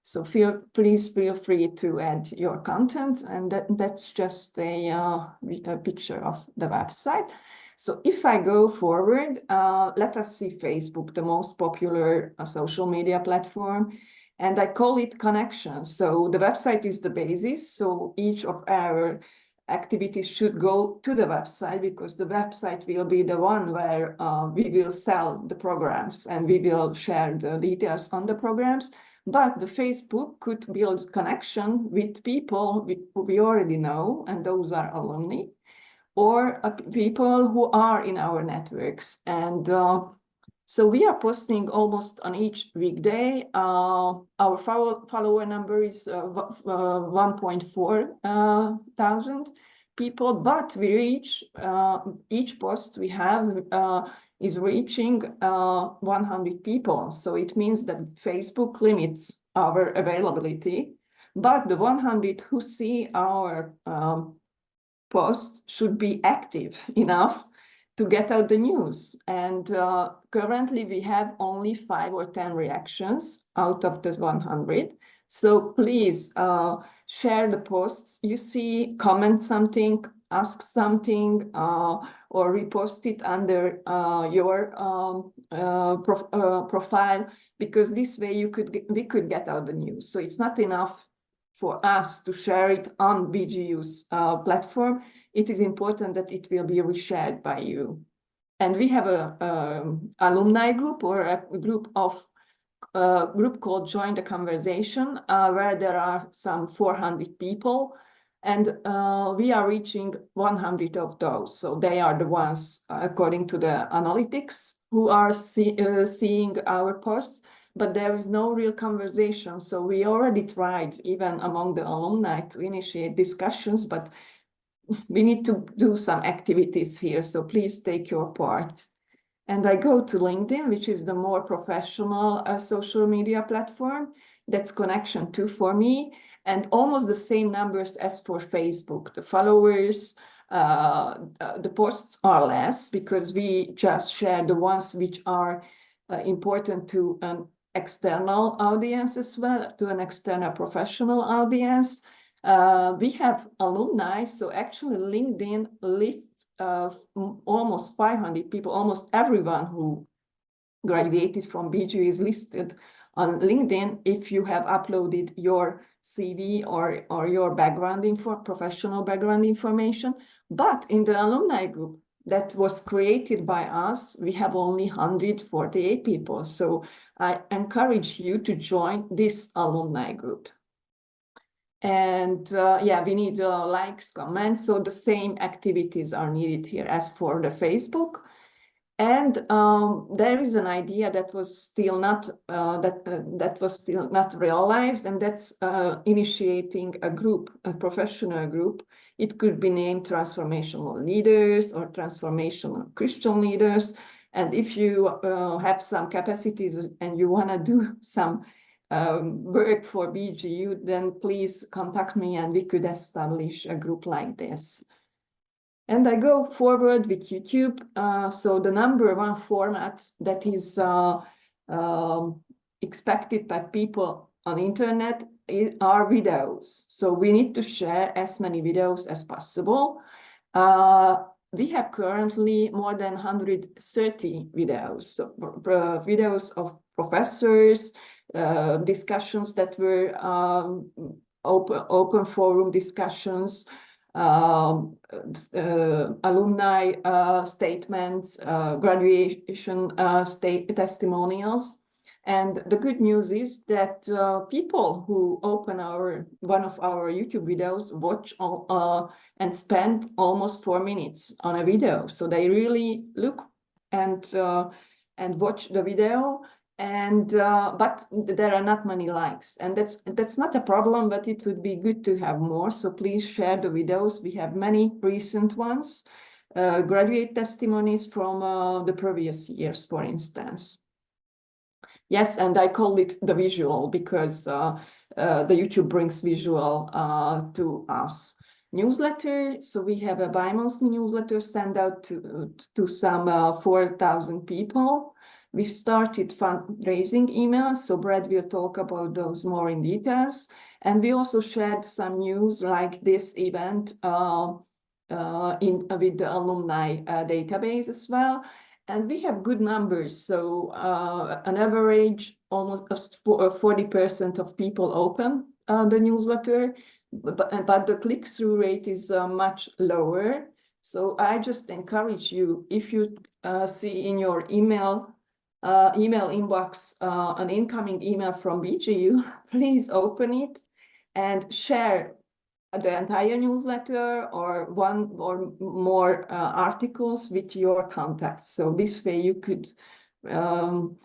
So please feel free to add your content. And that's just a picture of the website. So if I go forward, let us see Facebook, the most popular social media platform, and I call it connections. So the website is the basis. So each of our activities should go to the website, because the website will be the one where we will sell the programs and we will share the details on the programs. But the Facebook could build connection with people who we already know, and those are alumni, or people who are in our networks. And so we are posting almost on each weekday. Our follower number is 1.4 thousand people, but we reach, each post we have is reaching 100 people. So it means that Facebook limits our availability but the 100 who see our posts should be active enough to get out the news. And currently we have only 5 or 10 reactions out of the 100. So please share the posts you see, comment something, ask something, or repost it under your profile, because this way we could get out the news. So it's not enough for us to share it on BGU's platform. It is important that it will be reshared by you. And we have a alumni group, or a group called Join the Conversation, where there are some 400 people, and we are reaching 100 of those. So they are the ones, according to the analytics, who are seeing our posts, but there is no real conversation. So we already tried, even among the alumni, to initiate discussions, but we need to do some activities here. So please take your part. And I go to LinkedIn, which is the more professional social media platform. That's connection 2 for me, and almost the same numbers as for Facebook. The followers, the posts are less, because we just share the ones which are important to an external audience as well, to an external professional audience. We have alumni, so actually LinkedIn lists almost 500 people. Almost everyone who graduated from BGU is listed on LinkedIn if you have uploaded your CV or your professional background information. But in the alumni group that was created by us, we have only 148 people. So I encourage you to join this alumni group. And yeah, we need likes, comments. So the same activities are needed here as for the Facebook. And there is an idea that was still not realized, and that's initiating a group, a professional group. It could be named Transformational Leaders or Transformational Christian Leaders. And if you have some capacities and you want to do some work for BGU, then please contact me and we could establish a group like this. And I go forward with YouTube. So the number 1 format that is expected by people on internet are videos. So we need to share as many videos as possible. We have currently more than 130 videos. So videos of professors, discussions that were open forum discussions, alumni statements, graduation testimonials. And the good news is that people who open one of our YouTube videos watch and spend almost 4 minutes on a video. So they really look and watch the video. And but there are not many likes, and that's not a problem, but it would be good to have more. So please share the videos. We have many recent ones, graduate testimonies from the previous years, for instance. Yes, and I call it the visual because the YouTube brings visual to us. Newsletter. So we have a bi-monthly newsletter sent out to some 4,000 people. We've started fundraising emails, so Brad will talk about those more in details. And we also shared some news like this event with the alumni database as well. And we have good numbers. So on average, almost 40% of people open the newsletter, but the click-through rate is much lower. So I just encourage you, if you see in your email inbox an incoming email from BGU, please open it and share the entire newsletter or one or more articles with your contacts. So this way you could help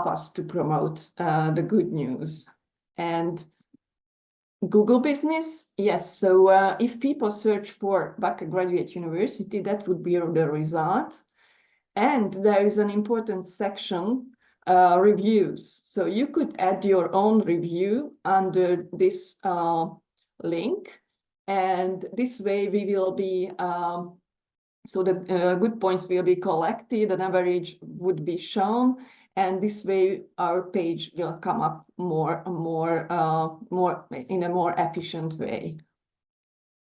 us to promote the good news. And Google Business, yes. So if people search for Bakke Graduate University, that would be the result. And there is an important section reviews. So you could add your own review under this link. And this way we will be, so the good points will be collected, an average would be shown. And this way our page will come up more in a more efficient way.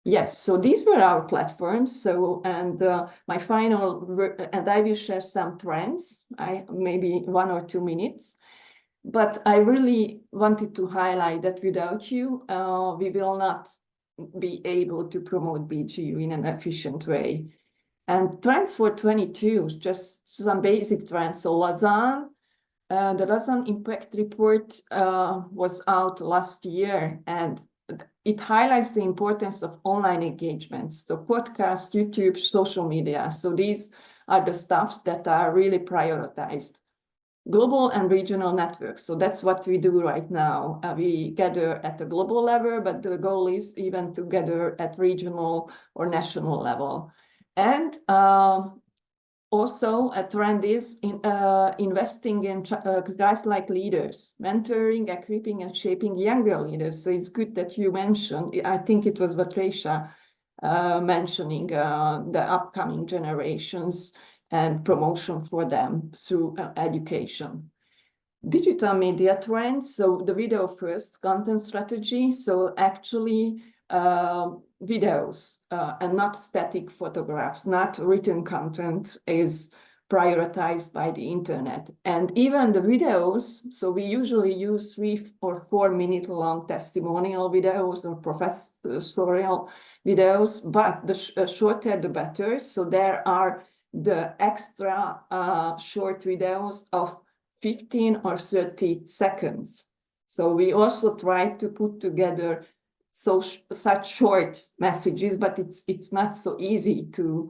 Yes, so these were our platforms. So, and my final, and I will share some trends, maybe 1 or 2 minutes. But I really wanted to highlight that without you, we will not be able to promote BGU in an efficient way. And trends for 22, just some basic trends. So Lausanne, the Lausanne Impact Report was out last year, and it highlights the importance of online engagements. So podcasts, YouTube, social media. So these are the stuffs that are really prioritized. Global and regional networks. So that's what we do right now. We gather at the global level, but the goal is even to gather at regional or national level. And also a trend is investing in Christ-like leaders, mentoring, equipping, and shaping younger leaders. So it's good that you mentioned, I think it was Patricia mentioning the upcoming generations and promotion for them through education. Digital media trends, so the video first content strategy, so actually videos and not static photographs, not written content is prioritized by the internet. And even the videos, so we usually use 3 or 4 minute long testimonial videos or professorial videos, but the shorter the better. So there are the extra short videos of 15 or 30 seconds. So we also try to put together such short messages, but it's not so easy to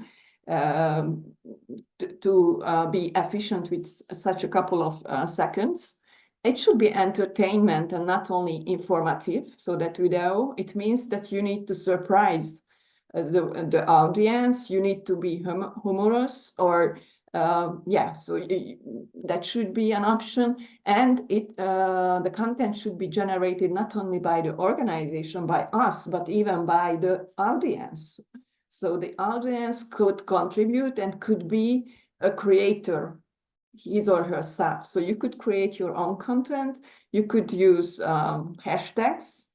be efficient with such a couple of seconds. It should be entertainment and not only informative. So that video, it means that you need to surprise the audience, you need to be humorous, or so that should be an option. And the content should be generated not only by the organization, by us, but even by the audience. So the audience could contribute and could be a creator, his or herself. So you could create your own content. You could use hashtags,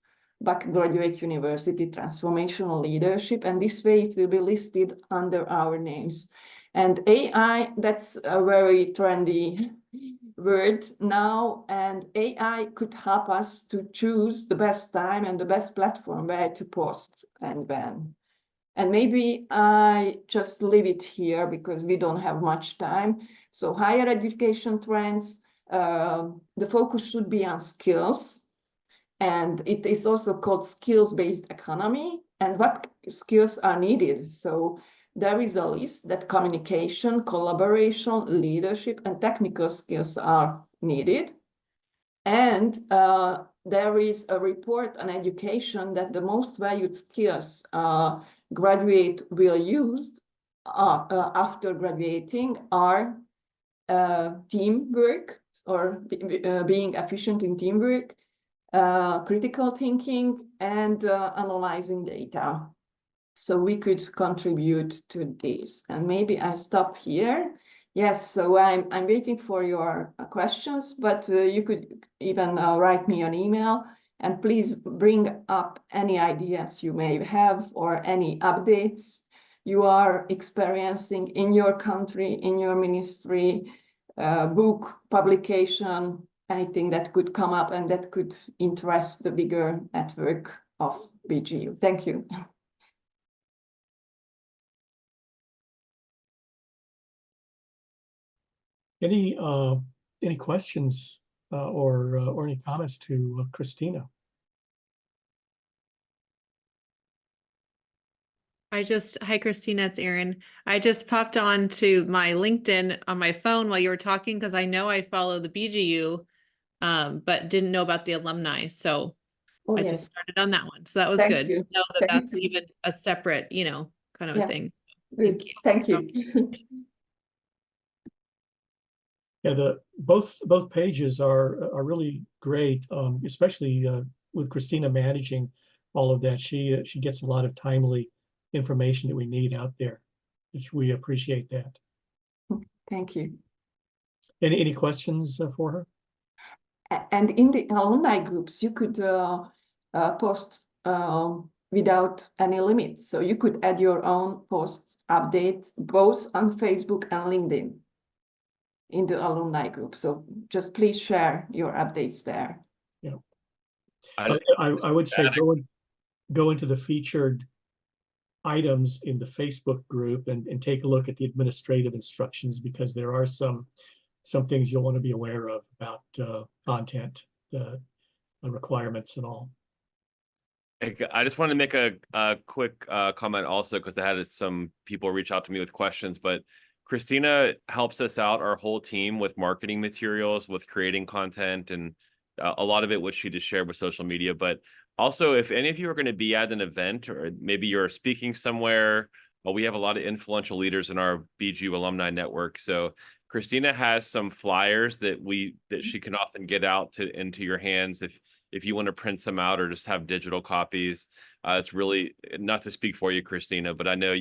Bakke Graduate University Transformational Leadership, and this way it will be listed under our names. And AI, that's a very trendy word now, and AI could help us to choose the best time and the best platform where to post and when. And maybe I just leave it here because we don't have much time. So higher education trends, the focus should be on skills. And it is also called skills-based economy. And what skills are needed? So there is a list that communication, collaboration, leadership, and technical skills are needed. And there is a report on education that the most valued skills graduate will use after graduating are teamwork, or being efficient in teamwork, critical thinking, and analyzing data. So we could contribute to this. And maybe I stop here. Yes, so I'm waiting for your questions, but you could even write me an email, and please bring up any ideas you may have or any updates you are experiencing in your country, in your ministry, book, publication, anything that could come up and that could interest the bigger network of BGU. Thank you. Any questions or any comments to Christina? Hi, Christina, it's Erin. I just popped on to my LinkedIn on my phone while you were talking, because I know I follow the BGU, but didn't know about the alumni. So I just started on that one. So that was good. You. Know that that's even a separate, kind of a thing. Good. Thank you. Yeah, both pages are really great, especially with Christina managing all of that. She gets a lot of timely information that we need out there, which we appreciate that. Thank you. Any questions for her? And in the alumni groups, you could post without any limits. So you could add your own posts, updates, both on Facebook and LinkedIn in the alumni group. So just please share your updates there. Yeah. I would say go into the featured items in the Facebook group and take a look at the administrative instructions, because there are some things you'll want to be aware of about content, the requirements and all. I just want to make a quick comment also, because I had some people reach out to me with questions, but Christina helps us out, our whole team, with marketing materials, with creating content, and a lot of it which she just shared with social media. But also, if any of you are going to be at an event, or maybe you're speaking somewhere, well, we have a lot of influential leaders in our BGU alumni network. So Christina has some flyers that she can often get out into your hands if you want to print some out or just have digital copies. It's really, not to speak for you, Christina, but I know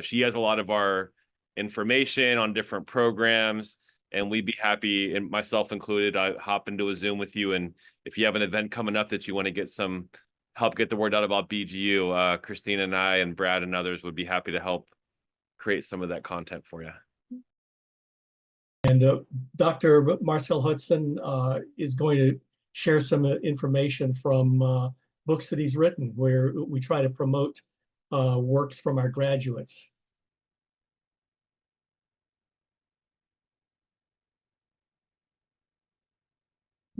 she has a lot of our information on different programs, and we'd be happy, and myself included, I hop into a Zoom with you. And if you have an event coming up that you want to get some help get the word out about BGU, Christina and I and Brad and others would be happy to help create some of that content for you. And Dr. Marcel Hudson is going to share some information from books that he's written, where we try to promote works from our graduates.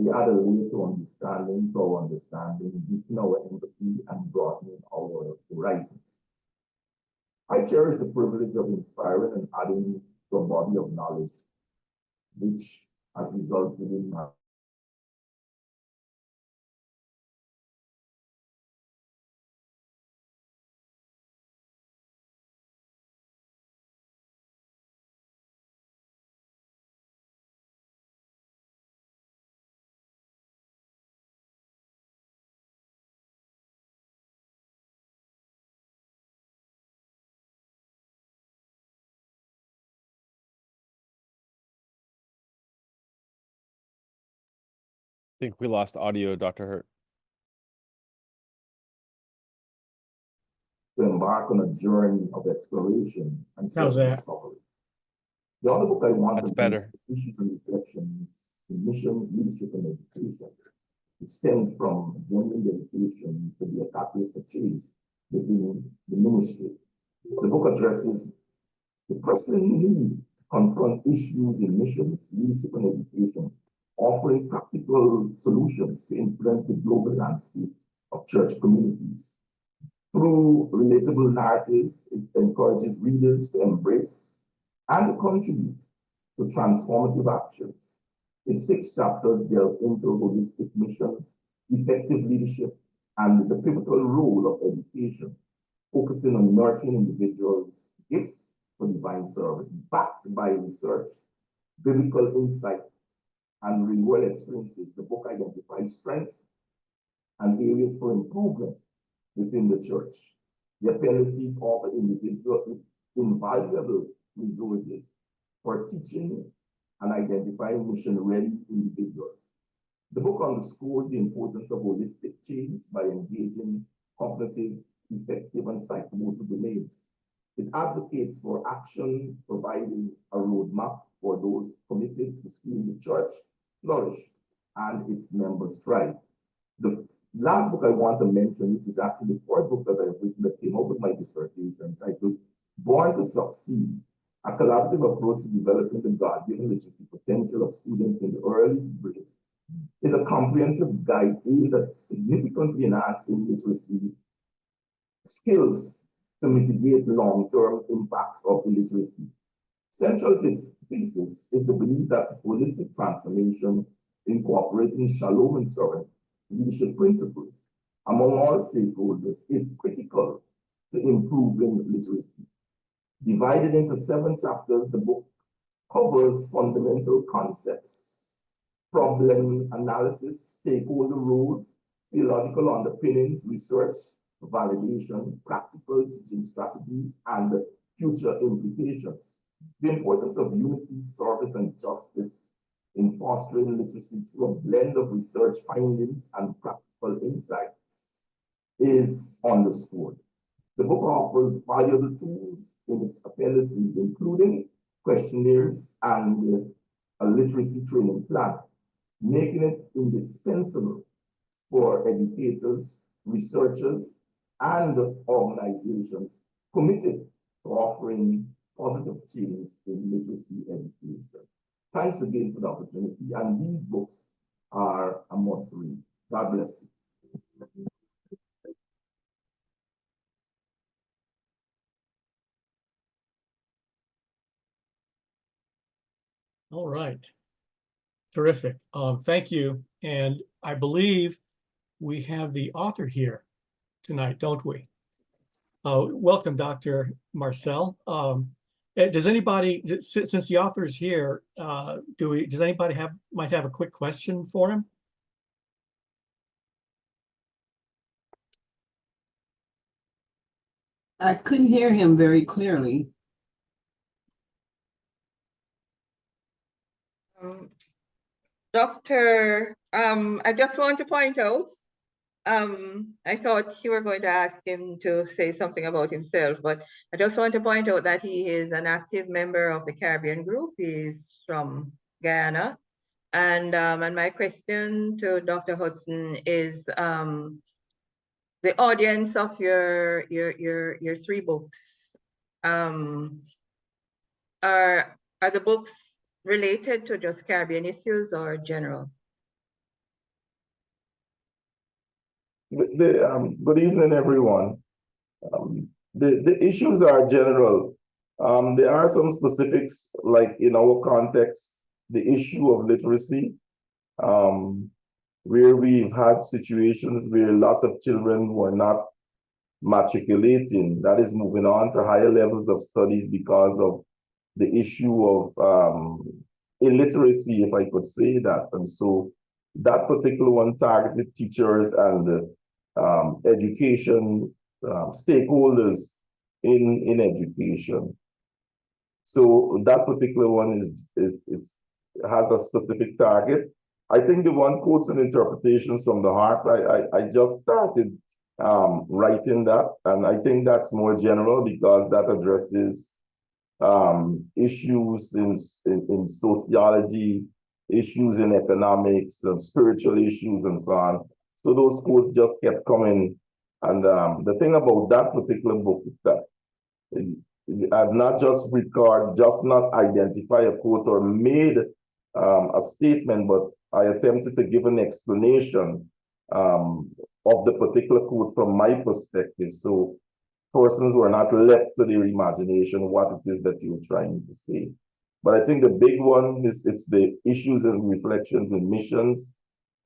The other way to our understanding, deepen our empathy, and broaden our horizons. I cherish the privilege of inspiring and adding to a body of knowledge, which has resulted in my I think we lost audio, Dr. Hurt. to embark on a journey of exploration and How's that? self-discovery. The other book I want That's to better. Issues and Reflections in Missions, Leadership, and Education. It stems from genuine dedication to be a catalyst of change within the ministry. The book addresses the pressing need to confront issues in missions, leadership, and education, offering practical solutions to influence the global landscape of church communities. Through relatable narratives, it encourages readers to embrace and contribute to transformative actions. Its 6 chapters delve into holistic missions, effective leadership, and the pivotal role of education, focusing on nurturing individuals' gifts for divine service, backed by research, biblical insight, and real-world experiences. The book identifies strengths and areas for improvement within the church. The appendices offer invaluable resources for teaching and identifying mission-ready individuals. The book underscores the importance of holistic change by engaging cognitive, effective, and psychomotor domains. It advocates for action, providing a roadmap for those committed to seeing the church flourish and its members thrive. The last book I want to mention, which is actually the first book that I've written that came out with my dissertation, titled Born to Succeed, a collaborative approach to developing the God-given literacy potential of students in the early grades, is a comprehensive guide aimed at significantly enhancing literacy skills to mitigate long-term impacts of illiteracy. Central to its thesis is the belief that holistic transformation, incorporating shalom and servant leadership principles among all stakeholders, is critical to improving literacy. Divided into 7 chapters, the book covers fundamental concepts, problem analysis, stakeholder roles, theological underpinnings, research, validation, practical teaching strategies, and future implications. The importance of unity, service, and justice in fostering literacy through a blend of research findings and practical insights is underscored. The book offers valuable tools in its appendices, including questionnaires and a literacy training plan, making it indispensable for educators, researchers, and organizations committed to offering positive change in literacy education. Thanks again for the opportunity, and these books are a must read. God bless you. All right. Terrific. Thank you. And I believe we have the author here tonight, don't we? Welcome, Dr. Marcel. Does anybody, since the author is here, does anybody might have a quick question for him? I couldn't hear him very clearly. Doctor, I just want to point out, I thought you were going to ask him to say something about himself, but I just want to point out that he is an active member of the Caribbean group. He's from Guyana. And my question to Dr. Hudson is, the audience of your three books, are the books related to just Caribbean issues or general? Good evening, everyone. The issues are general. There are some specifics, like in our context, the issue of literacy, where we've had situations where lots of children were not matriculating, that is moving on to higher levels of studies because of the issue of illiteracy, if I could say that. And so that particular one targeted teachers and education stakeholders in education. So that particular one has a specific target. I think the one quotes and interpretations from the heart, I just started writing that, and I think that's more general because that addresses issues in sociology, issues in economics, and spiritual issues, and so on. So those quotes just kept coming. And the thing about that particular book is that I've not just not identify a quote or made a statement, but I attempted to give an explanation of the particular quote from my perspective. So persons were not left to their imagination what it is that you're trying to say. But I think the big one is it's the issues and reflections in missions,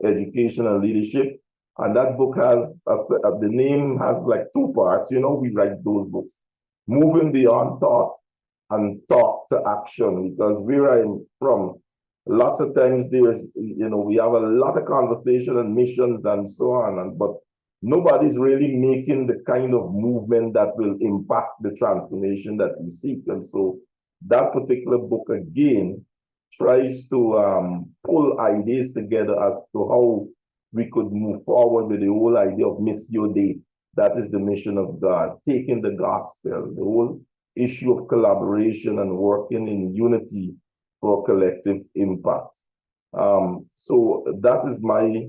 education, and leadership. And that book has, the name has like two parts. You know, we write those books. Moving beyond thought and thought to action. Because where I'm from, lots of times there's, you know, we have a lot of conversation and missions and so on, but nobody's really making the kind of movement that will impact the transformation that we seek. And so that particular book again tries to pull ideas together as to how we could move forward with the whole idea of Missio Dei. That is the mission of God, taking the gospel, the whole issue of collaboration and working in unity for collective impact. So that is my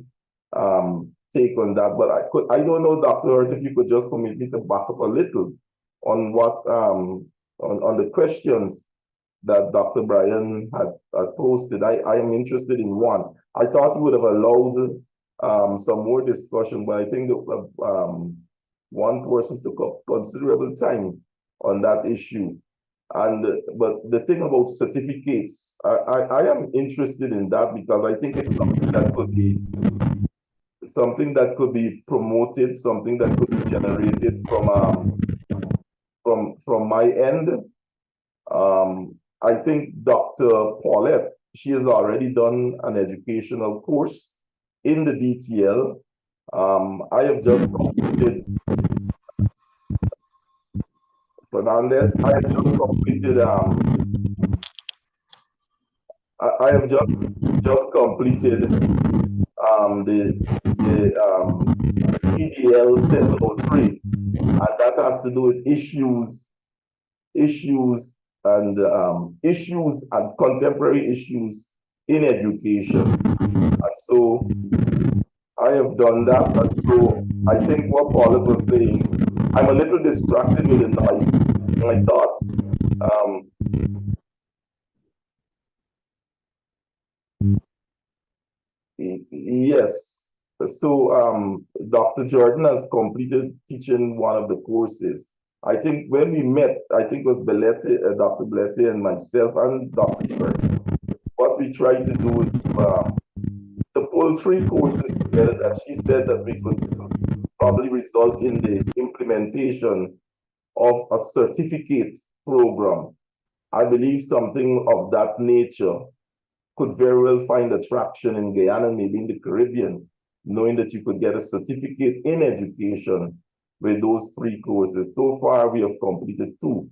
take on that. But I don't know, Dr. Hurt, if you could just permit me to back up a little on what on the questions that Dr. Bryan had posted. I am interested in one. I thought he would have allowed some more discussion, but I think that one person took up considerable time on that issue. And but the thing about certificates, I am interested in that because I think it's something that could be promoted, something that could be generated from my end. I think Dr. Paulette, she has already done an educational course in the DTL. I have just completed, Fernandez, I have just completed, I have just completed the PDL 703, and that has to do with issues and contemporary issues in education. And so I have done that. And so I think what Paulette was saying, I'm a little distracted with the noise in my thoughts. Yes. So Dr. Jordan has completed teaching one of the courses. I think when we met, I think it was Dr. Belletti and myself and Dr. Jordan. What we tried to do is to pull 3 courses together that she said that we could probably result in the implementation of a certificate program. I believe something of that nature could very well find attraction in Guyana, maybe in the Caribbean, knowing that you could get a certificate in education with those 3 courses. So far, we have completed 2.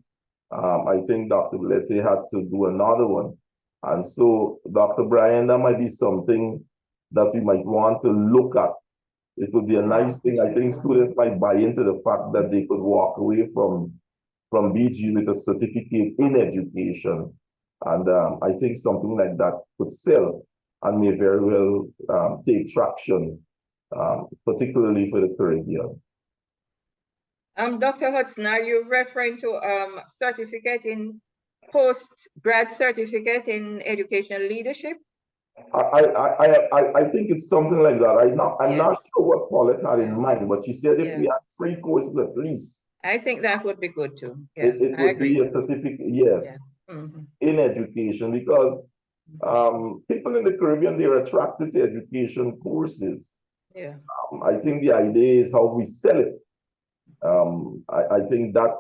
I think Dr. Belletti had to do another one. And so, Dr. Bryan, that might be something that we might want to look at. It would be a nice thing. I think students might buy into the fact that they could walk away from BGU with a certificate in education. And I think something like that could sell and may very well take traction, particularly for the Caribbean. Dr. Hudson, are you referring to certificate in post-grad certificate in educational leadership? I think it's something like that. I'm not sure what Paulette had in mind, but she said if we had 3 courses at least. I think that would be good too. Yeah, it would be a certificate, yes, in education, because people in the Caribbean, they're attracted to education courses. Yeah. I think the idea is how we sell it. I think that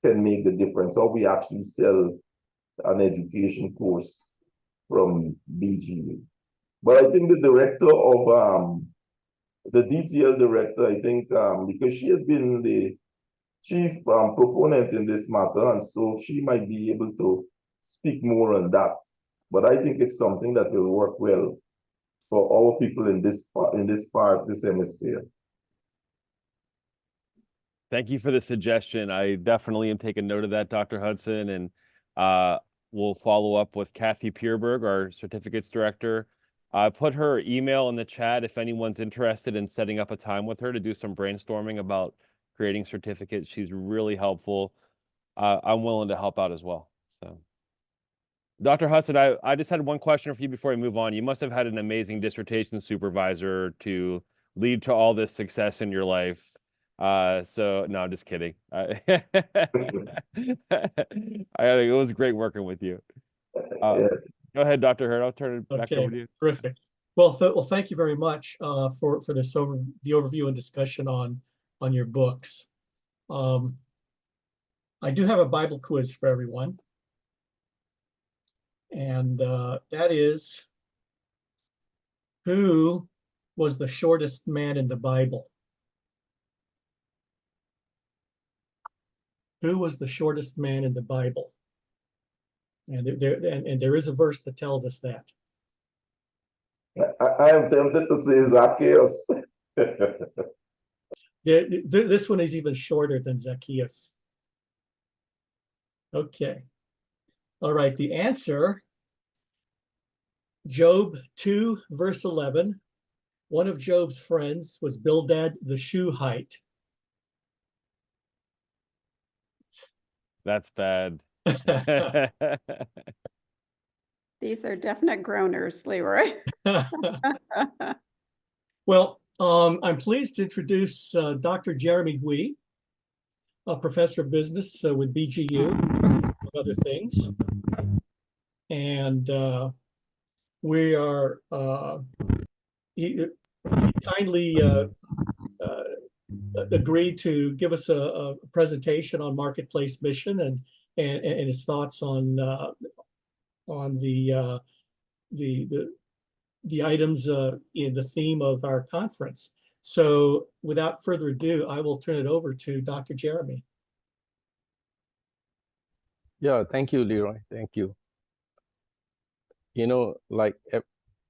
can make the difference, how we actually sell an education course from BGU. But I think the director of the DTL director, I think because she has been the chief proponent in this matter, and so she might be able to speak more on that. But I think it's something that will work well for all people in this hemisphere. Thank you for the suggestion. I definitely am taking note of that, Dr. Hudson, and we'll follow up with Kathy Pierberg, our certificates director. Put her email in the chat if anyone's interested in setting up a time with her to do some brainstorming about creating certificates. She's really helpful. I'm willing to help out as well. So, Dr. Hudson, I just had one question for you before we move on. You must have had an amazing dissertation supervisor to lead to all this success in your life. So no, I'm just kidding. It was great working with you. Go ahead, Dr. Hurd. I'll turn it back over to you. Terrific. Well, thank you very much for this the overview and discussion on your books. I do have a Bible quiz for everyone, and that is, who was the shortest man in the Bible? Who was the shortest man in the Bible? And there is a verse that tells us that. I am tempted to say Zacchaeus. This one is even shorter than Zacchaeus. Okay. All right. The answer, Job 2, verse 11. One of Job's friends was Bildad the Shuhite. That's bad. These are definite groaners, Leroy. Well, I'm pleased to introduce Dr. Jeremy Gui, a professor of business with BGU, among other things. And we are, he kindly agreed to give us a presentation on marketplace mission, and and his thoughts on the items in the theme of our conference. So without further ado, I will turn it over to Dr. Jeremy. Yeah, thank you, Leroy. Thank you. You know, like,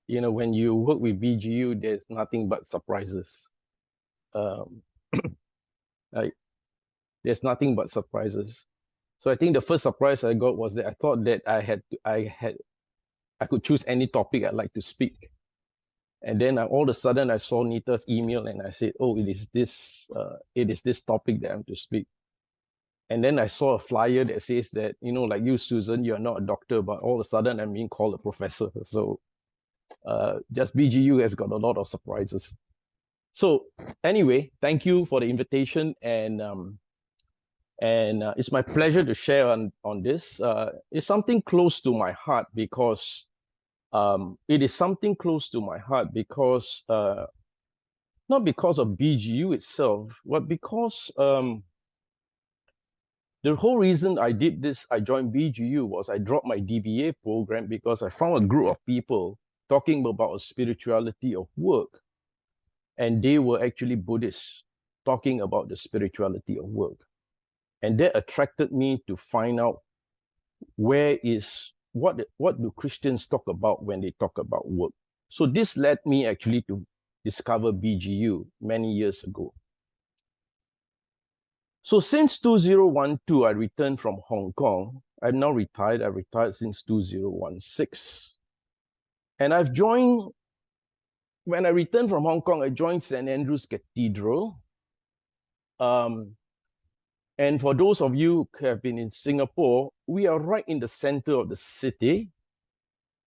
you know, when you work with BGU, there's nothing but surprises. Like, there's nothing but surprises. So I think the first surprise I got was that I thought that I could choose any topic I'd like to speak. And then all of a sudden I saw Nita's email and I said, oh, it is this topic that I'm to speak. And then I saw a flyer that says that, you know, like you, Susan, you're not a doctor, but all of a sudden I'm being called a professor. So just BGU has got a lot of surprises. So anyway, thank you for the invitation, and it's my pleasure to share on this. It's something close to my heart because it is something close to my heart because not because of BGU itself, but because the whole reason I did this, I joined BGU, was I dropped my DBA program because I found a group of people talking about a spirituality of work. And they were actually Buddhists talking about the spirituality of work. And that attracted me to find out what do Christians talk about when they talk about work. So this led me actually to discover BGU many years ago. So since 2012, I returned from Hong Kong. I'm now retired. I retired since 2016. And when I returned from Hong Kong, I joined St. Andrew's Cathedral. And for those of you who have been in Singapore, we are right in the center of the city.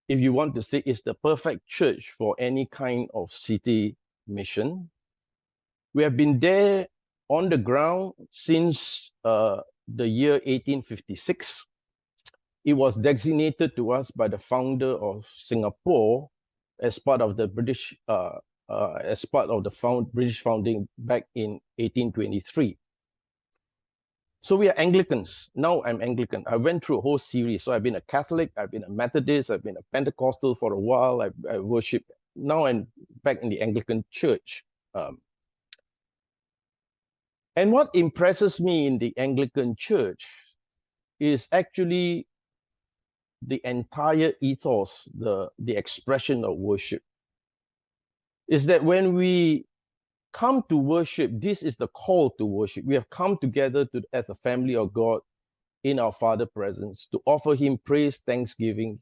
If you want to say it's the perfect church for any kind of city mission. We have been there on the ground since the year 1856. It was designated to us by the founder of Singapore as part of the British British founding back in 1823. So we are Anglicans. Now I'm Anglican. I went through a whole series. So I've been a Catholic, I've been a Methodist, I've been a Pentecostal for a while. I worship. Now I'm back in the Anglican Church. And what impresses me in the Anglican Church is actually the entire ethos, the expression of worship. Is that when we come to worship, this is the call to worship. We have come together as a family of God in our Father presence to offer him praise, thanksgiving,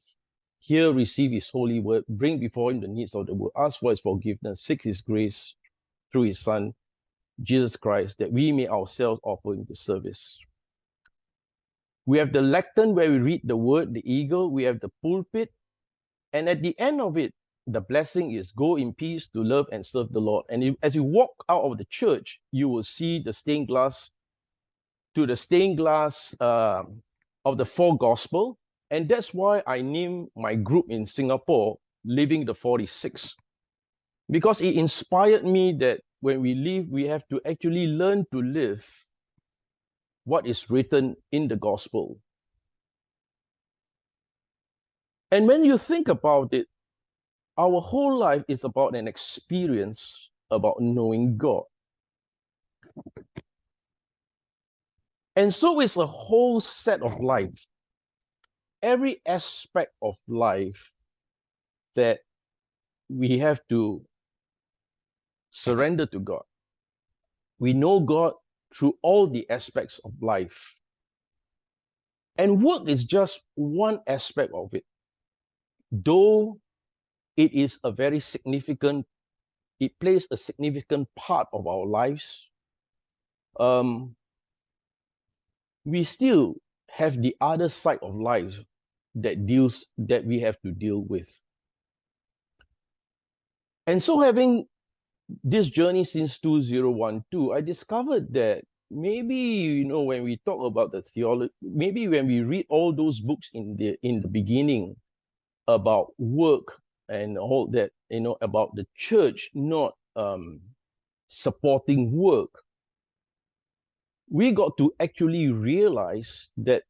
hear, receive his holy word, bring before him the needs of the world, ask for his forgiveness, seek his grace through his Son, Jesus Christ, that we may ourselves offer him the service. We have the lectern where we read the word, the eagle, we have the pulpit, and at the end of it, the blessing is go in peace to love and serve the Lord. And as you walk out of the church, you will see the stained glass of the four gospel. And that's why I named my group in Singapore, Living the 46. Because it inspired me that when we live, we have to actually learn to live what is written in the gospel. And when you think about it, our whole life is about an experience about knowing God. And so it's a whole set of life. Every aspect of life that we have to surrender to God. We know God through all the aspects of life. And work is just one aspect of it. Though it is a very significant, it plays a significant part of our lives, we still have the other side of life that we have to deal with. And so having this journey since 2012, I discovered that maybe, you know, when we talk about the theology, maybe when we read all those books in the beginning about work and all that, you know, about the church not supporting work, we got to actually realize that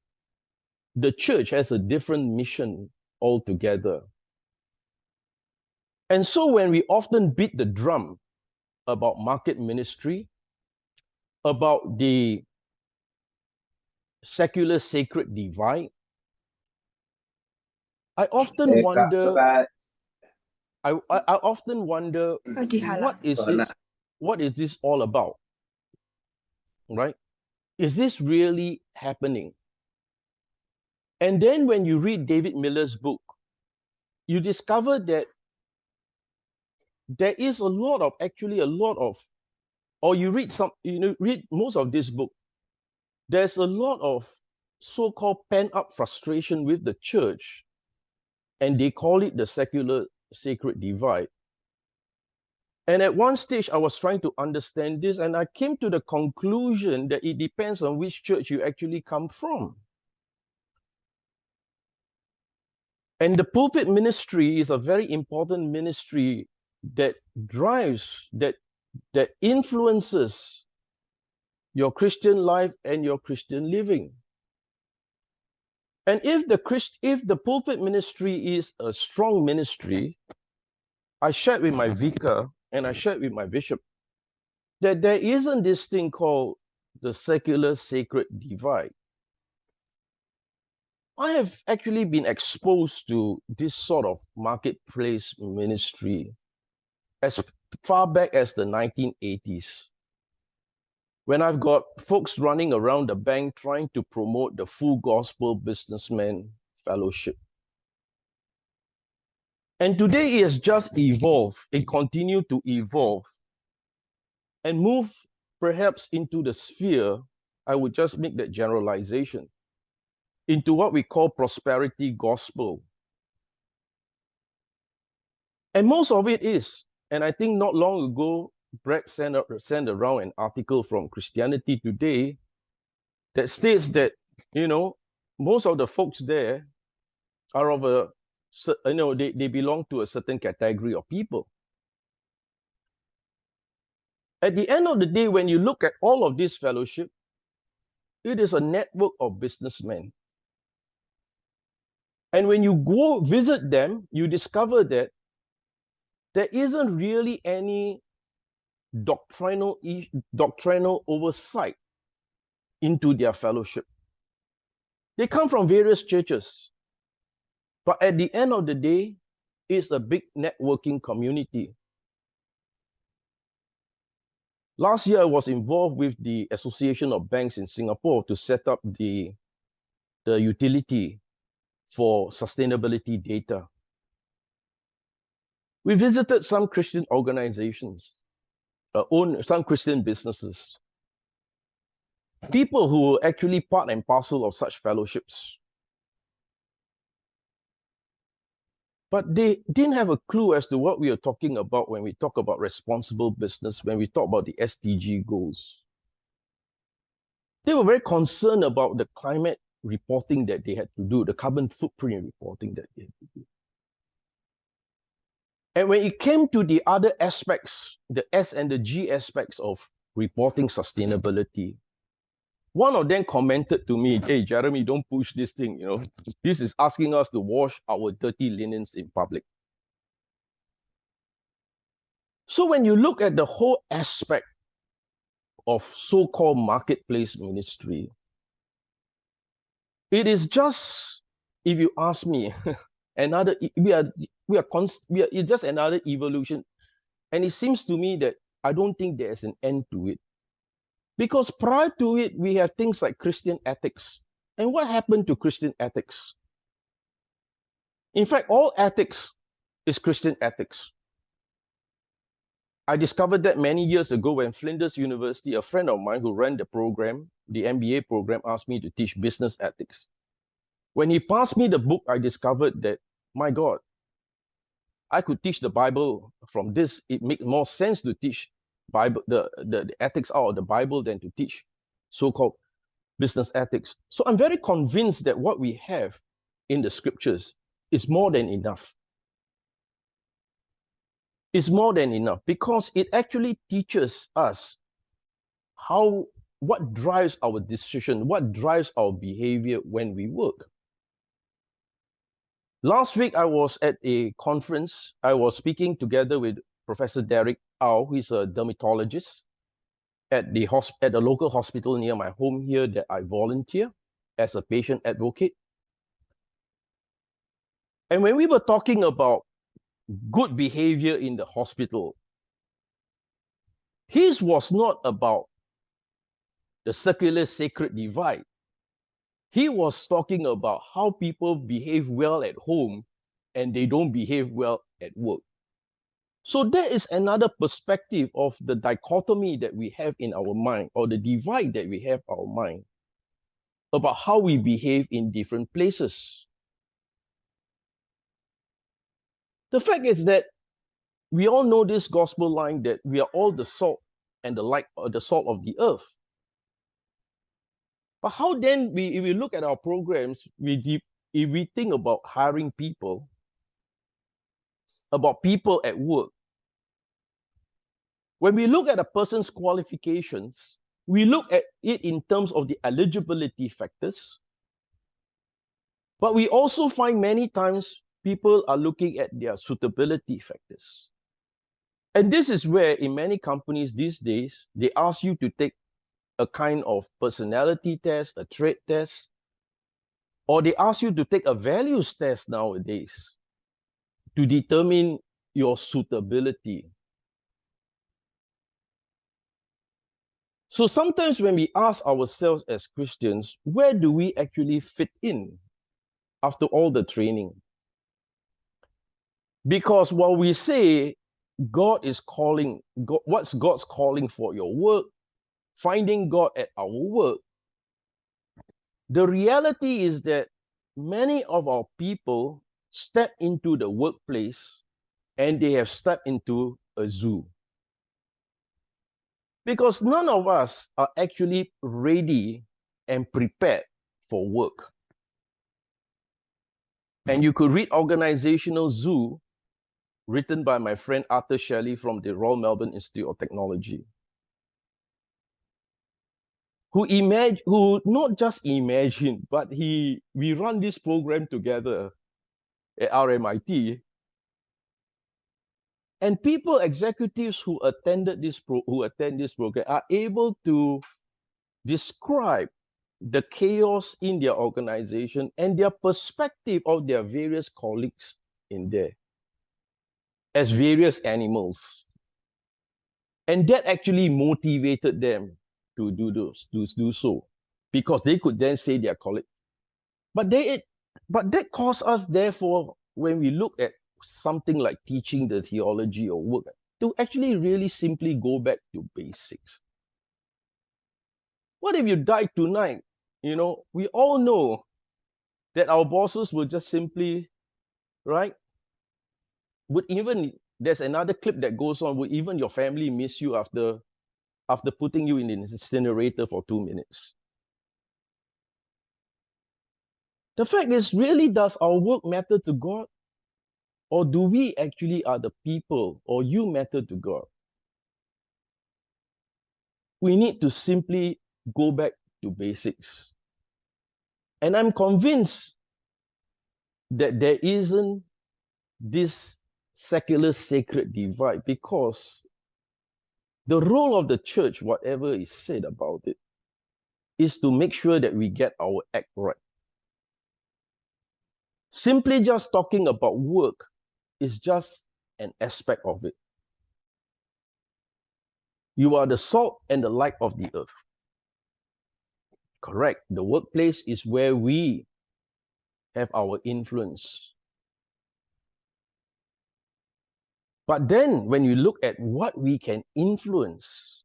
the church has a different mission altogether. And so when we often beat the drum about market ministry, about the secular sacred divide, I often wonder, I often wonder, what is this all about? Right? Is this really happening? And then when you read David Miller's book, you discover that there is actually a lot of, or you read read most of this book, there's a lot of so-called pent-up frustration with the church, and they call it the secular sacred divide. And at one stage, I was trying to understand this, and I came to the conclusion that it depends on which church you actually come from. And the pulpit ministry is a very important ministry that drives, that influences your Christian life and your Christian living. And if the pulpit ministry is a strong ministry, I shared with my vicar and I shared with my bishop that there isn't this thing called the secular sacred divide. I have actually been exposed to this sort of marketplace ministry as far back as the 1980s, when I've got folks running around the bank trying to promote the Full Gospel Businessman Fellowship. And today it has just evolved, it continued to evolve and move perhaps into the sphere, I would just make that generalization, into what we call prosperity gospel. And most of it is, and I think not long ago, Brett sent around an article from Christianity Today that states that, most of the folks there are of a, they belong to a certain category of people. At the end of the day, when you look at all of this fellowship, it is a network of businessmen. And when you go visit them, you discover that there isn't really any doctrinal oversight into their fellowship. They come from various churches, but at the end of the day, it's a big networking community. Last year, I was involved with the Association of Banks in Singapore to set up the utility for sustainability data. We visited some Christian organizations, some Christian businesses, people who were actually part and parcel of such fellowships. But they didn't have a clue as to what we are talking about when we talk about responsible business, when we talk about the SDG goals. They were very concerned about the climate reporting that they had to do, the carbon footprint reporting that they had to do. And when it came to the other aspects, the S and the G aspects of reporting sustainability, one of them commented to me, "Hey, Jeremy, don't push this thing, This is asking us to wash our dirty linens in public." So when you look at the whole aspect of so-called marketplace ministry, it is just, if you ask me, it's just another evolution. And it seems to me that I don't think there's an end to it. Because prior to it, we have things like Christian ethics. And what happened to Christian ethics? In fact, all ethics is Christian ethics. I discovered that many years ago when Flinders University, a friend of mine who ran the program, the MBA program, asked me to teach business ethics. When he passed me the book, I discovered that, my God, I could teach the Bible from this. It makes more sense to teach Bible, the ethics out of the Bible than to teach so-called business ethics. So I'm very convinced that what we have in the scriptures is more than enough. It's more than enough because it actually teaches us what drives our decision, what drives our behavior when we work. Last week, I was at a conference. I was speaking together with Professor Derek Au, who is a dermatologist at the local hospital near my home here that I volunteer as a patient advocate. And when we were talking about good behavior in the hospital, his was not about the circular sacred divide. He was talking about how people behave well at home and they don't behave well at work. So there is another perspective of the dichotomy that we have in our mind, or the divide that we have in our mind about how we behave in different places. The fact is that we all know this gospel line that we are all the salt and the light, or the salt of the earth. But how then, if we look at our programs, if we think about hiring people, about people at work, when we look at a person's qualifications, we look at it in terms of the eligibility factors, but we also find many times people are looking at their suitability factors. And this is where in many companies these days, they ask you to take a kind of personality test, a trait test, or they ask you to take a values test nowadays to determine your suitability. So sometimes when we ask ourselves as Christians, where do we actually fit in after all the training? Because while we say God is calling, what's God's calling for your work, finding God at our work, the reality is that many of our people step into the workplace and they have stepped into a zoo. Because none of us are actually ready and prepared for work. And you could read Organizational Zoo, written by my friend Arthur Shelley from the Royal Melbourne Institute of Technology, who not just imagined, but we run this program together at RMIT. And people, executives who attend this program are able to describe the chaos in their organization and their perspective of their various colleagues in there as various animals. And that actually motivated them to do so, because they could then say their colleague. But that caused us, therefore, when we look at something like teaching the theology or work, to actually really simply go back to basics. What if you died tonight? You know, we all know that our bosses will just simply, right? There's another clip that goes on, would even your family miss you after putting you in the incinerator for 2 minutes? The fact is, really, does our work matter to God? Or do we actually are the people, or you matter to God? We need to simply go back to basics. And I'm convinced that there isn't this secular sacred divide, because the role of the church, whatever is said about it, is to make sure that we get our act right. Simply just talking about work is just an aspect of it. You are the salt and the light of the earth. Correct. The workplace is where we have our influence. But then when you look at what we can influence,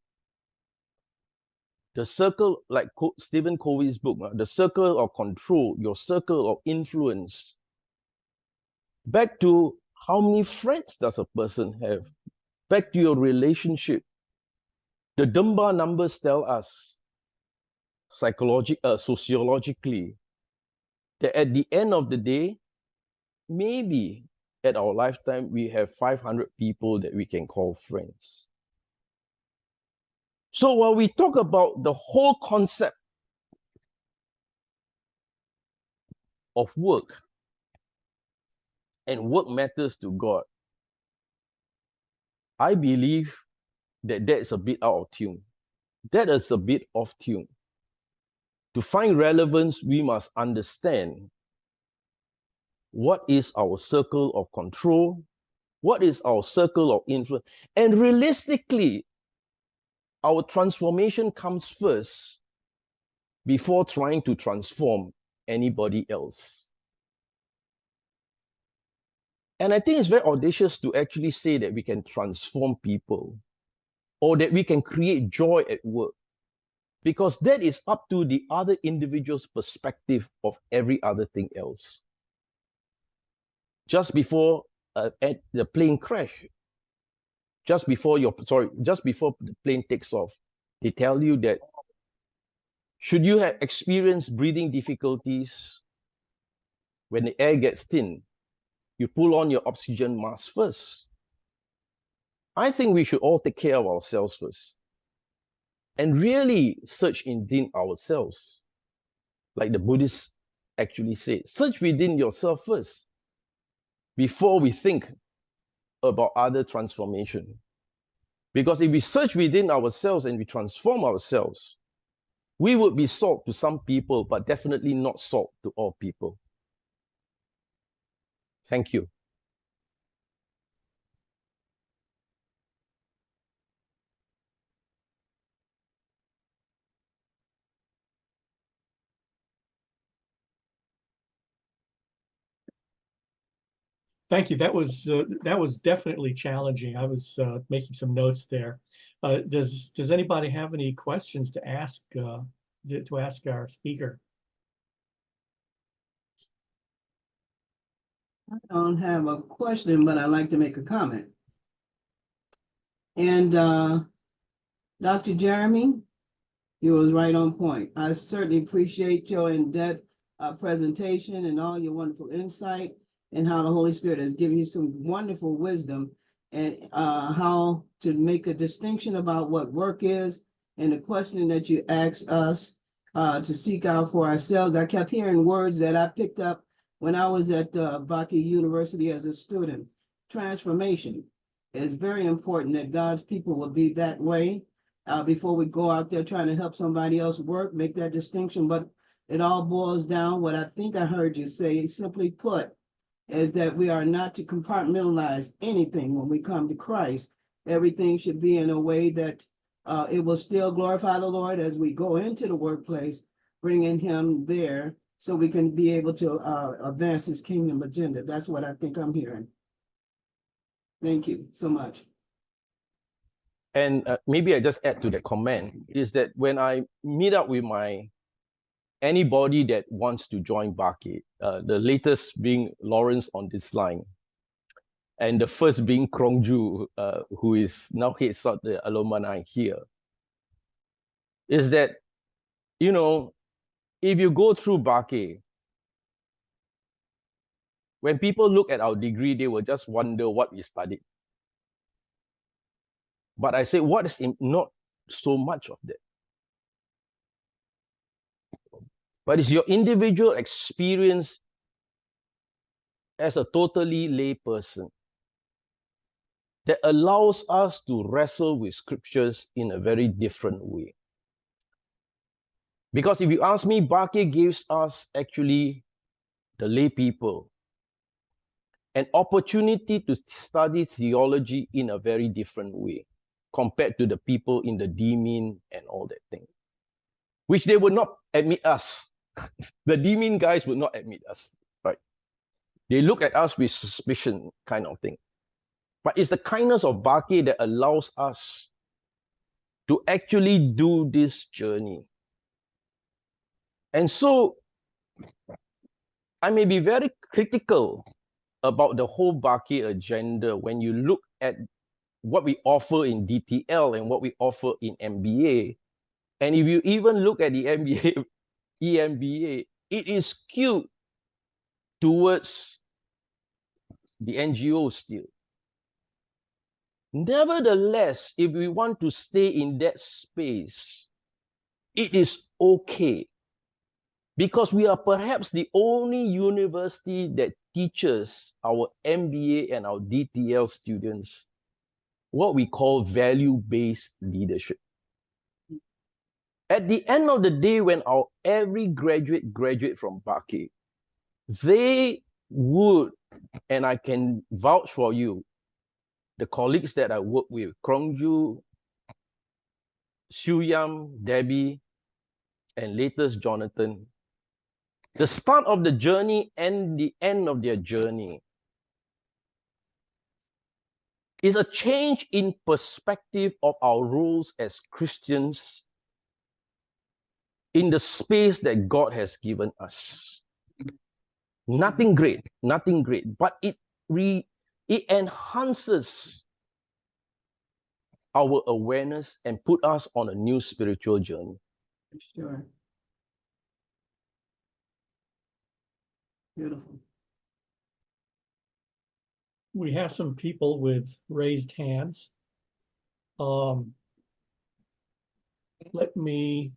the circle, like Stephen Covey's book, The Circle of Control, your circle of influence, back to how many friends does a person have, back to your relationship. The Dunbar numbers tell us, sociologically, that at the end of the day, maybe at our lifetime, we have 500 people that we can call friends. So while we talk about the whole concept of work, and work matters to God, I believe that is a bit out of tune. That is a bit off tune. To find relevance, we must understand what is our circle of control, what is our circle of influence, and realistically, our transformation comes first before trying to transform anybody else. And I think it's very audacious to actually say that we can transform people or that we can create joy at work, because that is up to the other individual's perspective of every other thing else. Just before the plane crash, just before the plane takes off, they tell you that should you have experienced breathing difficulties, when the air gets thin, you pull on your oxygen mask first. I think we should all take care of ourselves first and really search within ourselves. Like the Buddhists actually say, search within yourself first before we think about other transformation. Because if we search within ourselves and we transform ourselves, we would be salt to some people, but definitely not salt to all people. Thank you. Thank you. That was definitely challenging. I was making some notes there. Does anybody have any questions to ask our speaker? I don't have a question, but I'd like to make a comment. And Dr. Jeremy, you was right on point. I certainly appreciate your in-depth presentation and all your wonderful insight and how the Holy Spirit has given you some wonderful wisdom and how to make a distinction about what work is and the question that you asked us to seek out for ourselves. I kept hearing words that I picked up when I was at Bakke University as a student. Transformation is very important that God's people will be that way before we go out there trying to help somebody else work, make that distinction. But it all boils down, what I think I heard you say, simply put, is that we are not to compartmentalize anything when we come to Christ. Everything should be in a way that it will still glorify the Lord as we go into the workplace, bringing him there so we can be able to advance his kingdom agenda. That's what I think I'm hearing. Thank you so much. And maybe I just add to that comment, is that when I meet up with anybody that wants to join Bakke, the latest being Lawrence on this line, and the first being Krongju, who is now heads up the alumni here, is that, you know, if you go through Bakke, when people look at our degree, they will just wonder what we studied. But I say, what is not so much of that? But it's your individual experience as a totally lay person that allows us to wrestle with scriptures in a very different way. Because if you ask me, Bakke gives us actually, the lay people, an opportunity to study theology in a very different way compared to the people in the DMin and all that thing, which they would not admit us. The DMin guys would not admit us, right? They look at us with suspicion kind of thing. But it's the kindness of Bakke that allows us to actually do this journey. And so I may be very critical about the whole Bakke agenda when you look at what we offer in DTL and what we offer in MBA. And if you even look at the MBA, EMBA, it is skewed towards the NGO still. Nevertheless, if we want to stay in that space, it is okay, because we are perhaps the only university that teachers, our MBA and our DTL students, what we call value-based leadership. At the end of the day, when every graduate from Bakke, they would, and I can vouch for you, the colleagues that I work with, Krongju, Shuyam, Debbie, and latest Jonathan, the start of the journey and the end of their journey is a change in perspective of our roles as Christians in the space that God has given us. Nothing great, but it enhances our awareness and put us on a new spiritual journey. Sure. Beautiful. We have some people with raised hands. Let me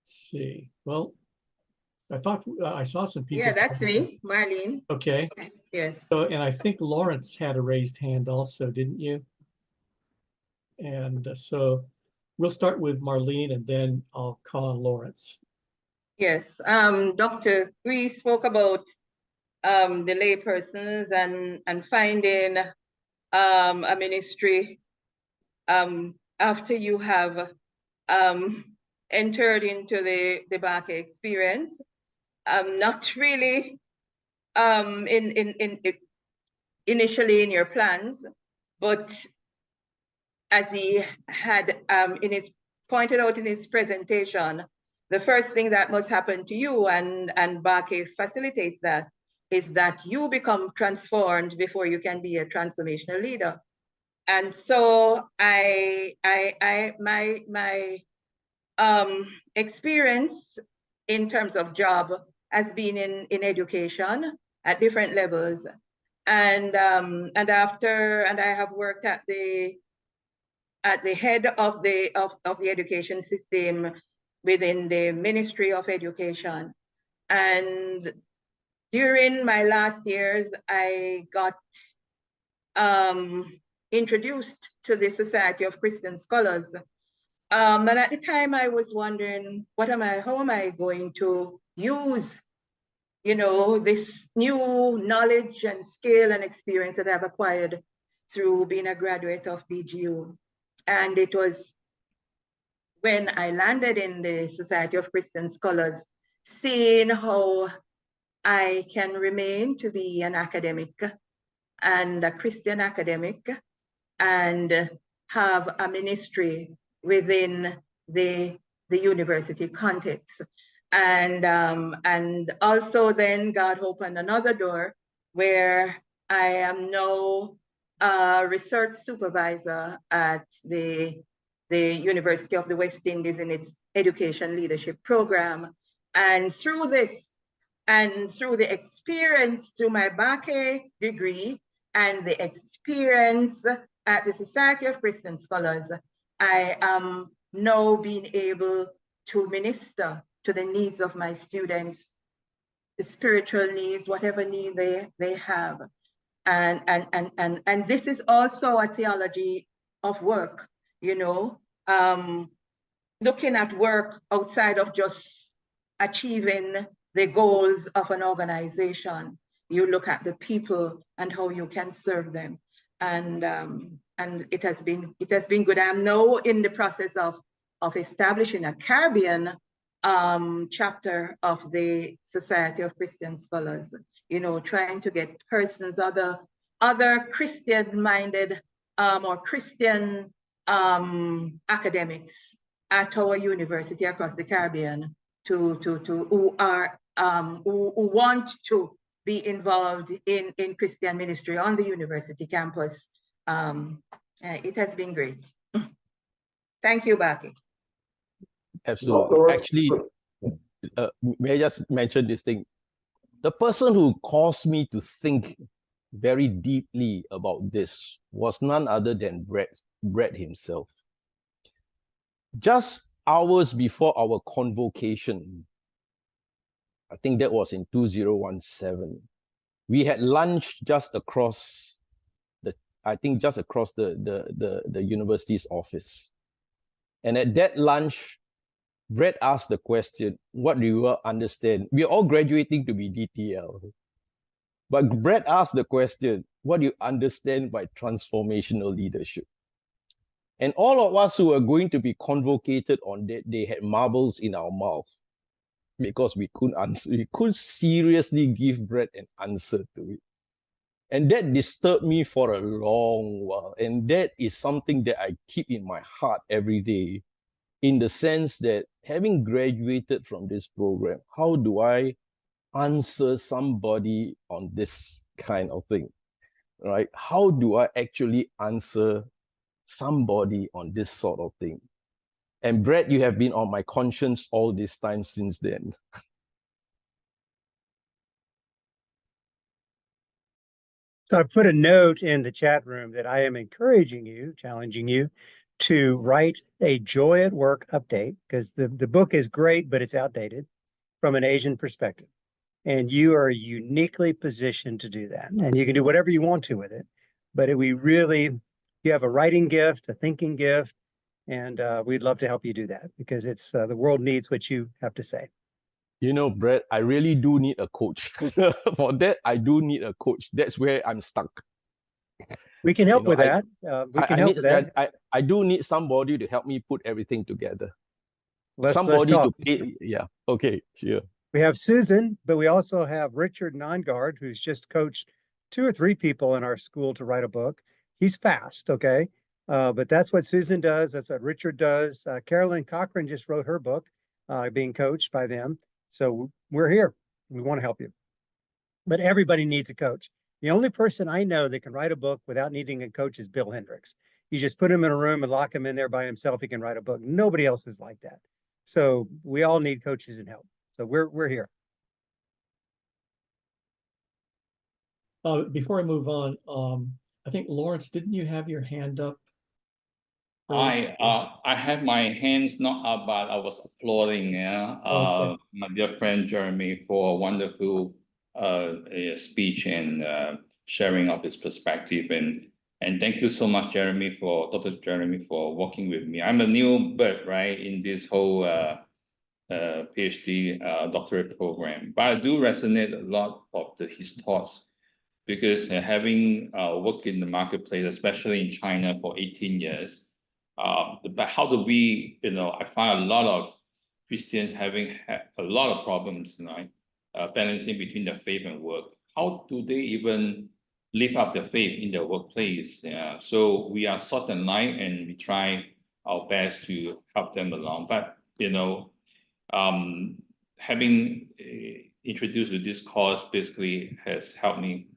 see. Well, I thought I saw some people. Yeah, that's me, Marlene. Okay. Yes. So, and I think Lawrence had a raised hand also, didn't you? And so we'll start with Marlene and then I'll call on Lawrence. Yes. Dr. Gree spoke about the laypersons and finding a ministry after you have entered into the Bakke experience. Not really initially in your plans, but as he had pointed out in his presentation, the first thing that must happen to you, and Bakke facilitates that, is that you become transformed before you can be a transformational leader. And so my experience in terms of job has been in education at different levels, and I have worked at the head of the education system within the Ministry of Education. And during my last years, I got introduced to the Society of Christian Scholars. And at the time I was wondering, how am I going to use, this new knowledge and skill and experience that I've acquired through being a graduate of BGU. And it was when I landed in the Society of Christian Scholars, seeing how I can remain to be an academic and a Christian academic and have a ministry within the university context. And also then God opened another door where I am now a research supervisor at the University of the West Indies in its education leadership program. And through this, and through the experience, through my Bakke degree and the experience at the Society of Christian Scholars, I am now being able to minister to the needs of my students, the spiritual needs, whatever need they have. And this is also a theology of work, looking at work outside of just achieving the goals of an organization. You look at the people and how you can serve them. And it has been good. I'm now in the process of establishing a Caribbean chapter of the Society of Christian Scholars, trying to get persons, other Christian-minded or Christian academics at our university across the Caribbean who want to be involved in Christian ministry on the university campus. It has been great. Thank you, Bakke. Absolutely. Actually, may I just mention this thing? The person who caused me to think very deeply about this was none other than Brett himself. Just hours before our convocation, I think that was in 2017, we had lunch just across I think just across the university's office. And at that lunch, Brett asked the question, what do you understand? We're all graduating to be DTL. But Brett asked the question, what do you understand by transformational leadership? And all of us who were going to be convocated on that day had marbles in our mouth because we couldn't answer. We couldn't seriously give Brett an answer to it. And that disturbed me for a long while. And that is something that I keep in my heart every day, in the sense that having graduated from this program, how do I answer somebody on this kind of thing, right? How do I actually answer somebody on this sort of thing? And Brett, you have been on my conscience all this time since then. So I put a note in the chat room that I am encouraging you, challenging you to write a Joy at Work update, because the book is great, but it's outdated from an Asian perspective. And you are uniquely positioned to do that. And you can do whatever you want to with it. But you have a writing gift, a thinking gift, and we'd love to help you do that, because it's the world needs what you have to say. You know, Brett, I really do need a coach. For that, I do need a coach. That's where I'm stuck. We can help with that. We can help with that. I do need somebody to help me put everything together. Let's Somebody talk. to pay. Yeah. Okay. Sure. We have Susan, but we also have Richard Nongard, who's just coached 2 or 3 people in our school to write a book. He's fast, okay? But that's what Susan does. That's what Richard does. Carolyn Cochran just wrote her book, being coached by them. So we're here. We want to help you. But everybody needs a coach. The only person I know that can write a book without needing a coach is Bill Hendricks. You just put him in a room and lock him in there by himself. He can write a book. Nobody else is like that. So we all need coaches and help. So we're here. Before I move on, I think Lawrence, didn't you have your hand up? I have my hands not up, but I was applauding Okay. my dear friend Jeremy for a wonderful speech and sharing of his perspective. And thank you so much, Dr. Jeremy, for working with me. I'm a new bird, right, in this whole PhD doctorate program, but I do resonate a lot of his thoughts, because having worked in the marketplace, especially in China for 18 years, but how do we, I find a lot of Christians having a lot of problems tonight, balancing between their faith and work. How do they even live up their faith in their workplace? So we are salt and light, and we try our best to help them along. But, having introduced to this course basically has helped me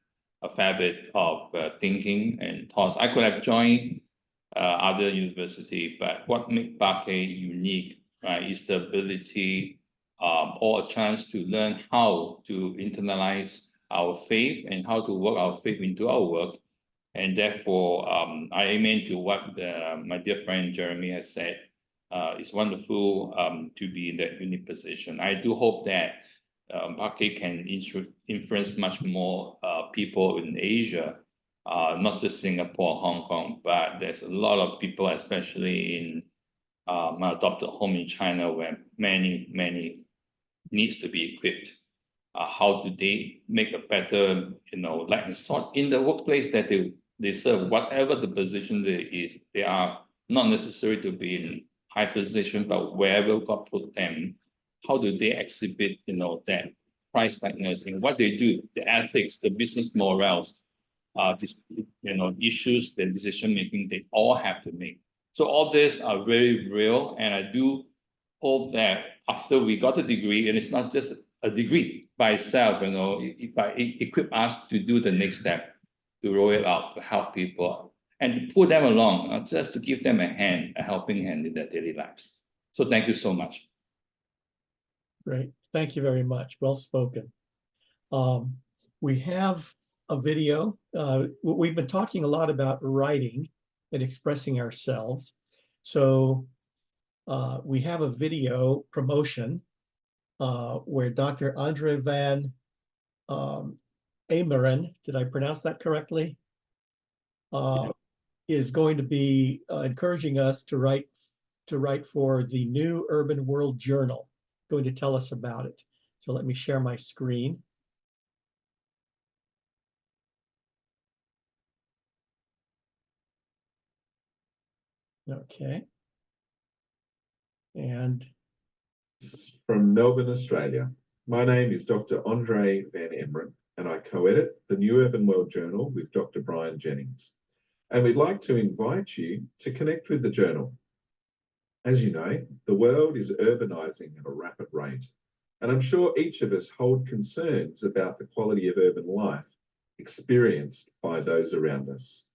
a fair bit of thinking and thoughts. I could have joined other university, but what makes Bakke unique, right, is the ability or a chance to learn how to internalize our faith and how to work our faith into our work. And therefore, I amen to what my dear friend Jeremy has said. It's wonderful to be in that unique position. I do hope that Bakke can influence much more people in Asia, not just Singapore, Hong Kong, but there's a lot of people, especially in my adopted home in China, where many needs to be equipped. How do they make a better, light and salt in the workplace that they serve, whatever the position there is. They are not necessary to be in high position, but wherever God put them, how do they exhibit, that Christ-likeness in what they do, the ethics, the business morals, issues, the decision-making they all have to make. So all these are very real, and I do hope that after we got a degree, and it's not just a degree by itself, it equip us to do the next step, to roll it out, to help people, and to pull them along, not just to give them a helping hand in their daily lives. So thank you so much. Great. Thank you very much. Well spoken. We have a video. We've been talking a lot about writing and expressing ourselves. So we have a video promotion where Dr. Andre van Ameren, did I pronounce that correctly? Is going to be encouraging us to write for the New Urban World Journal, going to tell us about it. So let me share my screen. Okay. And from Melbourne, Australia. My name is Dr. Andre Van Emeren, and I co-edit the New Urban World Journal with Dr. Brian Jennings. And we'd like to invite you to connect with the journal. As you know, the world is urbanizing at a rapid rate, and I'm sure each of us hold concerns about the quality of urban life experienced by those around us.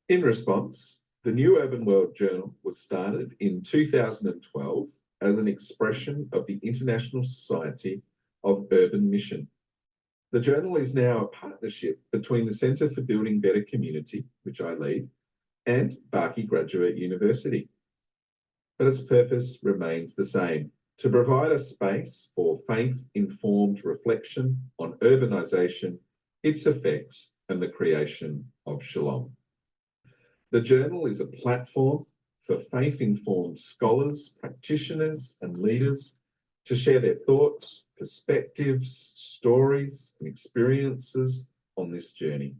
In response, the New Urban World Journal was started in 2012 as an expression of the International Society of Urban Mission. The journal is now a partnership between the Centre for Building Better Community, which I lead, and Bakke Graduate University. But its purpose remains the same: to provide a space for faith-informed reflection on urbanisation, its effects, and the creation of shalom. The journal is a platform for faith-informed scholars, practitioners, and leaders to share their thoughts, perspectives, stories, and experiences on this journey.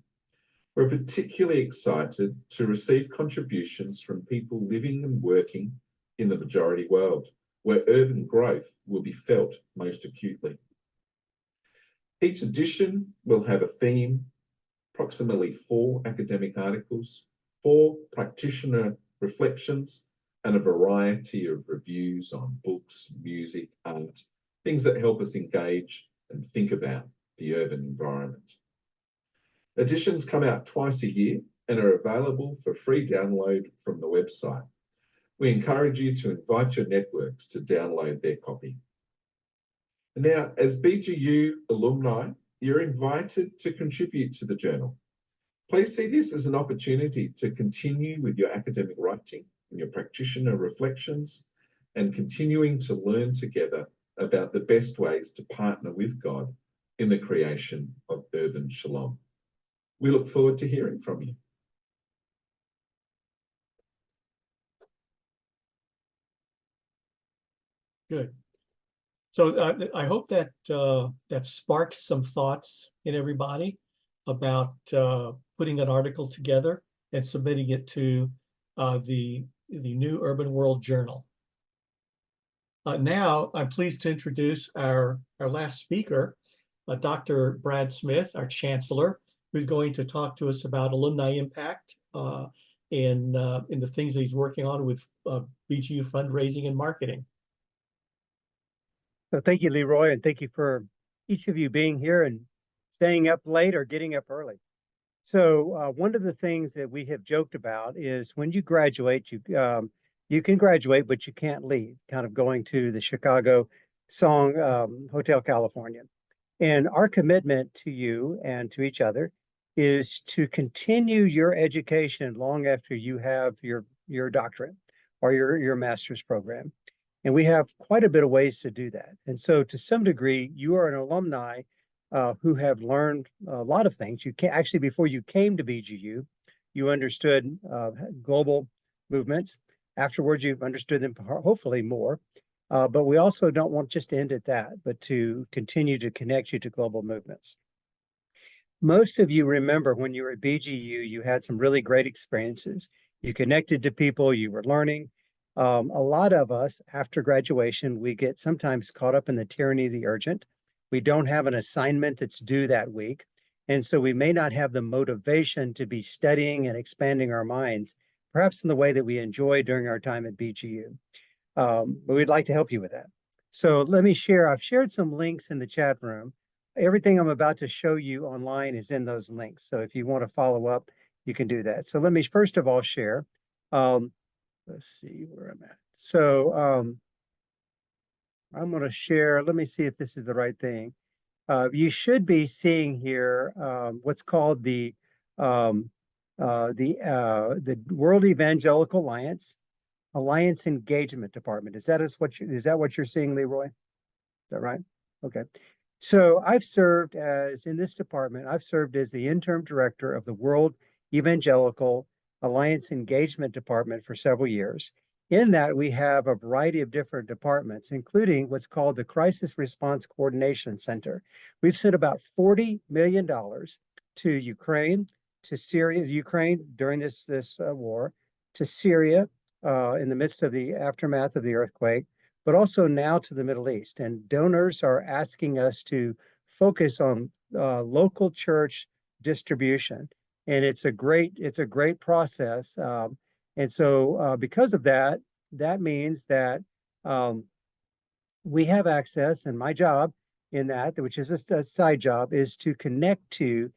We're particularly excited to receive contributions from people living and working in the majority world, where urban growth will be felt most acutely. Each edition will have a theme, approximately 4 academic articles, 4 practitioner reflections, and a variety of reviews on books, music, art, things that help us engage and think about the urban environment. Editions come out twice a year and are available for free download from the website. We encourage you to invite your networks to download their copy. Now, as BGU alumni, you're invited to contribute to the journal. Please see this as an opportunity to continue with your academic writing and your practitioner reflections, and continuing to learn together about the best ways to partner with God in the creation of urban shalom. We look forward to hearing from you. good. So I hope that that sparks some thoughts in everybody about putting an article together and submitting it to the New Urban World Journal. Now I'm pleased to introduce our last speaker, Dr. Brad Smith, our Chancellor, who's going to talk to us about alumni impact in the things that he's working on with BGU fundraising and marketing. So thank you, Leroy, and thank you for each of you being here and staying up late or getting up early. So one of the things that we have joked about is when you graduate, you can graduate, but you can't leave, kind of going to the Chicago song Hotel California. And our commitment to you and to each other is to continue your education long after you have your doctorate or your master's program. And we have quite a bit of ways to do that. And so to some degree, you are an alumni who have learned a lot of things. You can actually, before you came to BGU, you understood global movements. Afterwards, you've understood them hopefully more. But we also don't want just to end at that, but to continue to connect you to global movements. Most of you remember when you were at BGU, you had some really great experiences. You connected to people, you were learning. A lot of us, after graduation, we get sometimes caught up in the tyranny of the urgent. We don't have an assignment that's due that week. And so we may not have the motivation to be studying and expanding our minds, perhaps in the way that we enjoyed during our time at BGU. But we'd like to help you with that. So let me share, I've shared some links in the chat room. Everything I'm about to show you online is in those links. So if you want to follow up, you can do that. So let me first of all share. Let's see where I'm at. So I'm going to share. Let me see if this is the right thing. You should be seeing here what's called the World Evangelical Alliance Engagement Department. Is that what you're seeing, Leroy? Is that right? Okay. So I've served as, in this department, I've served as the interim director of the World Evangelical Alliance Engagement Department for several years. In that, we have a variety of different departments, including what's called the Crisis Response Coordination Center. We've sent about $40 million to Ukraine, to Syria, Ukraine during this war, to Syria in the midst of the aftermath of the earthquake, but also now to the Middle East. And donors are asking us to focus on local church distribution. And it's a great process. And so because of that, that means that we have access, and my job in that, which is a side job, is to connect to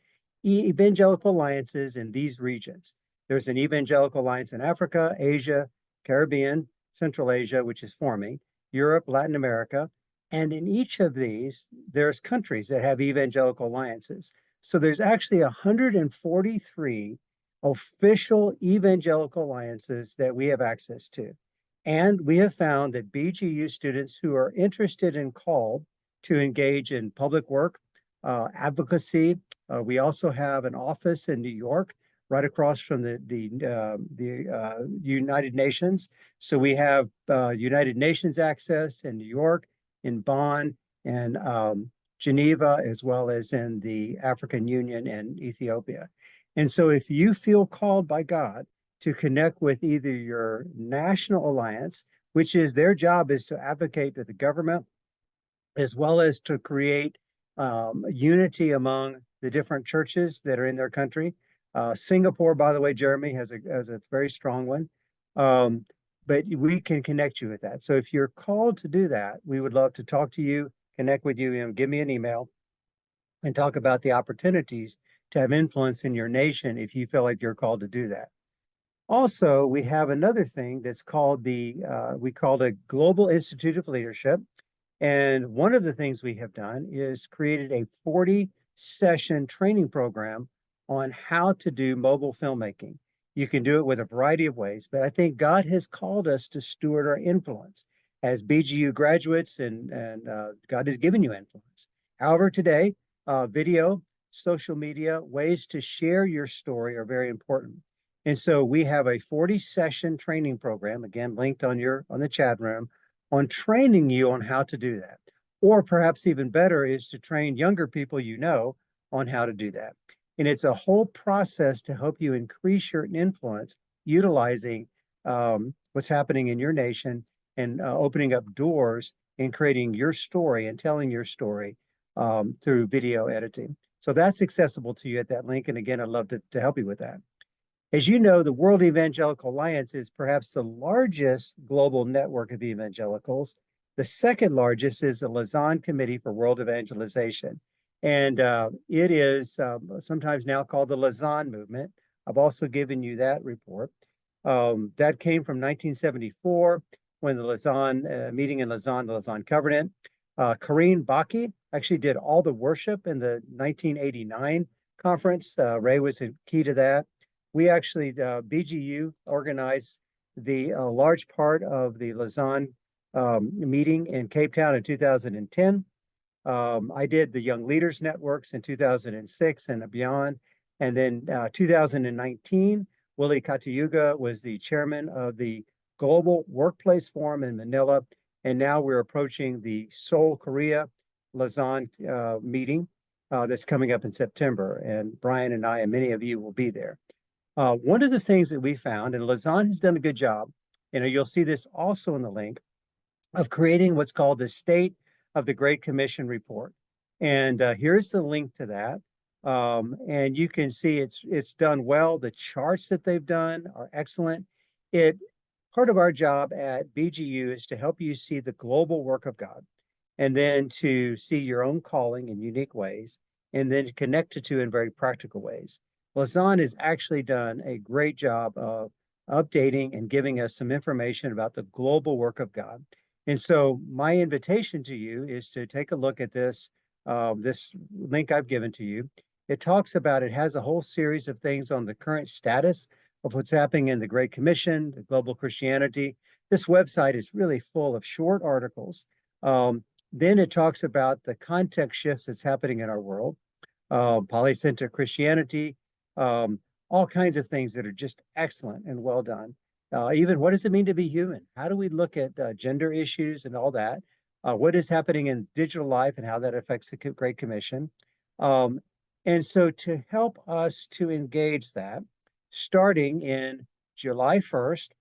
evangelical alliances in these regions. There's an evangelical alliance in Africa, Asia, Caribbean, Central Asia, which is forming, Europe, Latin America. And in each of these, there's countries that have evangelical alliances. So there's actually 143 official evangelical alliances that we have access to. And we have found that BGU students who are interested and called to engage in public work, advocacy. We also have an office in New York, right across from the United Nations. So we have United Nations access in New York, in Bonn, and Geneva, as well as in the African Union and Ethiopia. And so if you feel called by God to connect with either your national alliance, which is their job is to advocate to the government, as well as to create unity among the different churches that are in their country. Singapore, by the way, Jeremy has a very strong one. But we can connect you with that. So if you're called to do that, we would love to talk to you, connect with you, and give me an email and talk about the opportunities to have influence in your nation if you feel like you're called to do that. Also, we have another thing that's called we call it Global Institute of Leadership. And one of the things we have done is created a 40-session training program on how to do mobile filmmaking. You can do it with a variety of ways, but I think God has called us to steward our influence as BGU graduates, and God has given you influence. However, today, video, social media, ways to share your story are very important. And so we have a 40-session training program, again, linked on the chat room, on training you on how to do that. Or perhaps even better is to train younger people you know on how to do that. And it's a whole process to help you increase your influence utilizing what's happening in your nation and opening up doors and creating your story and telling your story through video editing. So that's accessible to you at that link. And again, I'd love to help you with that. As you know, the World Evangelical Alliance is perhaps the largest global network of evangelicals. The second largest is the Lausanne Committee for World Evangelization. And it is sometimes now called the Lausanne Movement. I've also given you that report. That came from 1974 when the Lausanne meeting in Lausanne, the Lausanne Covenant. Corinne Bakke actually did all the worship in the 1989 conference. Ray was a key to that. We actually, BGU organized the large part of the Lausanne meeting in Cape Town in 2010. I did the Young Leaders Networks in 2006 and beyond. And then 2019, Willie Katayuga was the chairman of the Global Workplace Forum in Manila. And now we're approaching the Seoul, Korea Lausanne meeting that's coming up in September. And Brian and I and many of you will be there. One of the things that we found, and Lausanne has done a good job, you'll see this also in the link, of creating what's called the State of the Great Commission report. And here's the link to that. And you can see it's done well. The charts that they've done are excellent. Part of our job at BGU is to help you see the global work of God, and then to see your own calling in unique ways, and then to connect it to in very practical ways. Lausanne has actually done a great job of updating and giving us some information about the global work of God. And so my invitation to you is to take a look at this link I've given to you. It has a whole series of things on the current status of what's happening in the Great Commission, the global Christianity. This website is really full of short articles Then it talks about the context shifts that's happening in our world, polycentric Christianity, all kinds of things that are just excellent and well done. Even what does it mean to be human? How do we look at gender issues and all that? What is happening in digital life and how that affects the Great Commission? And so to help us to engage that, starting in July 1st,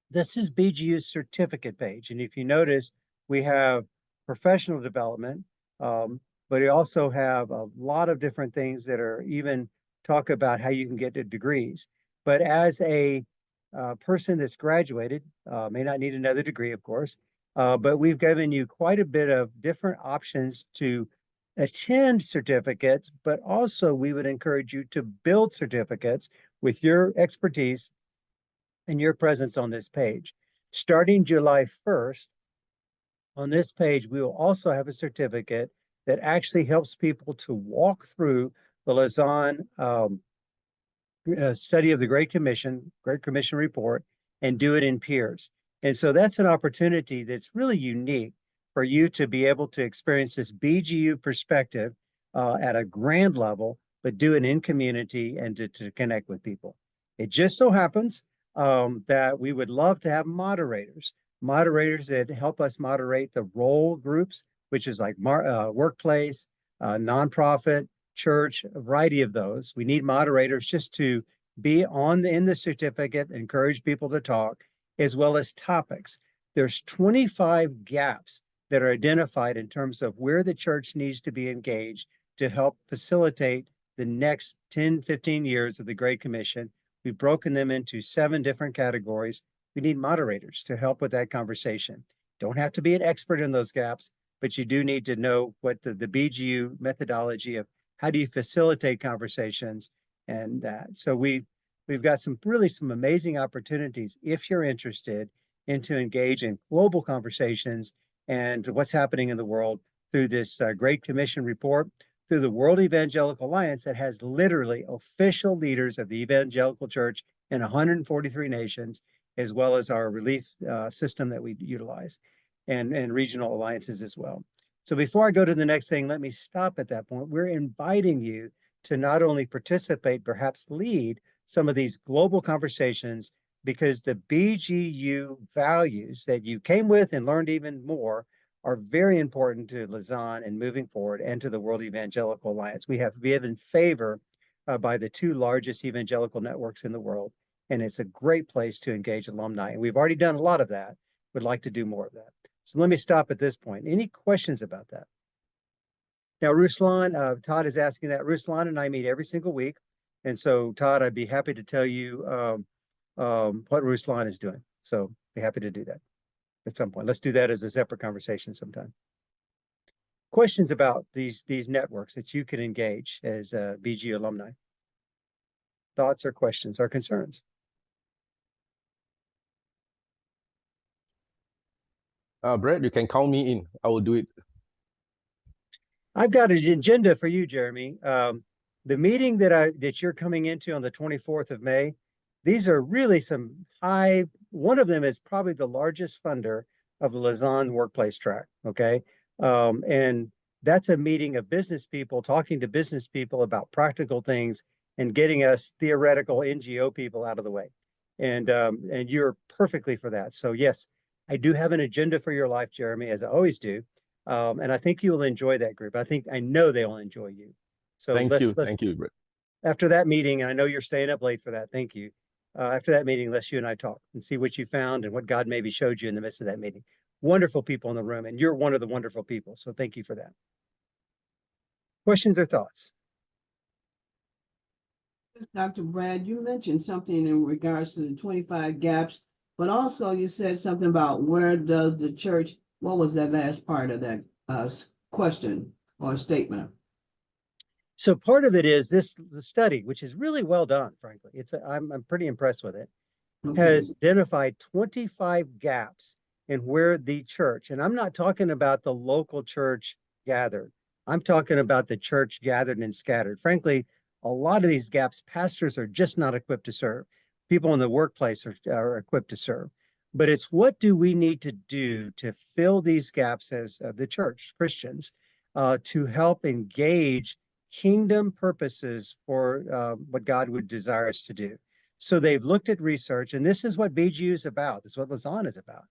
this is BGU's certificate page. And if you notice, we have professional development, but we also have a lot of different things that are even talk about how you can get to degrees. But as a person that's graduated, may not need another degree, of course, but we've given you quite a bit of different options to attend certificates, but also we would encourage you to build certificates with your expertise and your presence on this page. Starting July 1st, on this page, we will also have a certificate that actually helps people to walk through the Lausanne study of the Great Commission report, and do it in peers. And so that's an opportunity that's really unique for you to be able to experience this BGU perspective at a grand level, but do it in community and to connect with people. It just so happens that we would love to have moderators that help us moderate the role groups, which is like workplace, nonprofit, church, a variety of those. We need moderators just to be in the certificate, encourage people to talk, as well as topics. There's 25 gaps that are identified in terms of where the church needs to be engaged to help facilitate the next 10, 15 years of the Great Commission. We've broken them into 7 different categories. We need moderators to help with that conversation. Don't have to be an expert in those gaps, but you do need to know what the BGU methodology of how do you facilitate conversations and that. So we've got some amazing opportunities if you're interested in to engage in global conversations and what's happening in the world through this Great Commission report, through the World Evangelical Alliance that has literally official leaders of the evangelical church in 143 nations, as well as our relief system that we utilize and regional alliances as well. So before I go to the next thing, let me stop at that point. We're inviting you to not only participate, perhaps lead some of these global conversations, because the BGU values that you came with and learned even more are very important to Lausanne and moving forward, and to the World Evangelical Alliance. We have in favor by the 2 largest evangelical networks in the world, and it's a great place to engage alumni. And we've already done a lot of that. We'd like to do more of that. So let me stop at this point. Any questions about that? Now, Ruslan, Todd is asking that. Ruslan and I meet every single week. And so, Todd, I'd be happy to tell you what Ruslan is doing. So be happy to do that at some point. Let's do that as a separate conversation sometime. Questions about these networks that you can engage as BGU alumni? Thoughts or questions or concerns? Brett, you can count me in. I will do it. I've got an agenda for you, Jeremy. The meeting that you're coming into on the 24th of May, these are really some one of them is probably the largest funder of the Lausanne workplace track, okay? And that's a meeting of business people talking to business people about practical things and getting us theoretical NGO people out of the way. And you're perfectly for that. So yes, I do have an agenda for your life, Jeremy, as I always do. And I think you will enjoy that group. I know they will enjoy you. So thank you, Brett. After that meeting, and I know you're staying up late for that. Thank you. After that meeting, let's you and I talk and see what you found and what God maybe showed you in the midst of that meeting. Wonderful people in the room, and you're one of the wonderful people. So thank you for that. Questions or thoughts? Dr. Brad, you mentioned something in regards to the 25 gaps, but also you said something about where does the church, what was that last part of that question or statement? So part of it is the study, which is really well done, frankly. I'm pretty impressed with it. Okay. Has identified 25 gaps in where the church, and I'm not talking about the local church gathered. I'm talking about the church gathered and scattered. Frankly, a lot of these gaps, pastors are just not equipped to serve. People in the workplace are equipped to serve. but it's what do we need to do to fill these gaps as the church, Christians, to help engage kingdom purposes for what God would desire us to do. So they've looked at research, and this is what BGU is about. This is what Lausanne is about.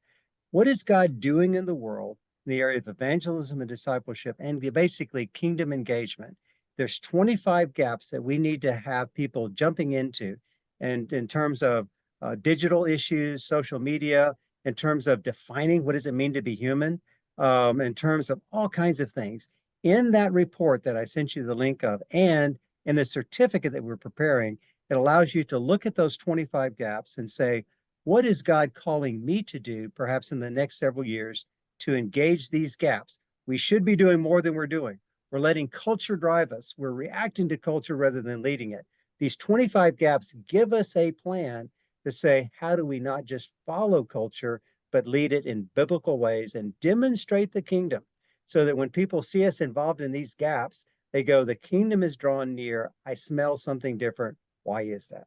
What is God doing in the world in the area of evangelism and discipleship and basically kingdom engagement? There's 25 gaps that we need to have people jumping into, and in terms of digital issues, social media, in terms of defining what does it mean to be human, in terms of all kinds of things. In that report that I sent you the link of, and in the certificate that we're preparing, it allows you to look at those 25 gaps and say, what is God calling me to do, perhaps in the next several years, to engage these gaps? We should be doing more than we're doing. We're letting culture drive us. We're reacting to culture rather than leading it. These 25 gaps give us a plan to say, how do we not just follow culture, but lead it in biblical ways and demonstrate the kingdom, so that when people see us involved in these gaps, they go, the kingdom is drawn near. I smell something different. Why is that?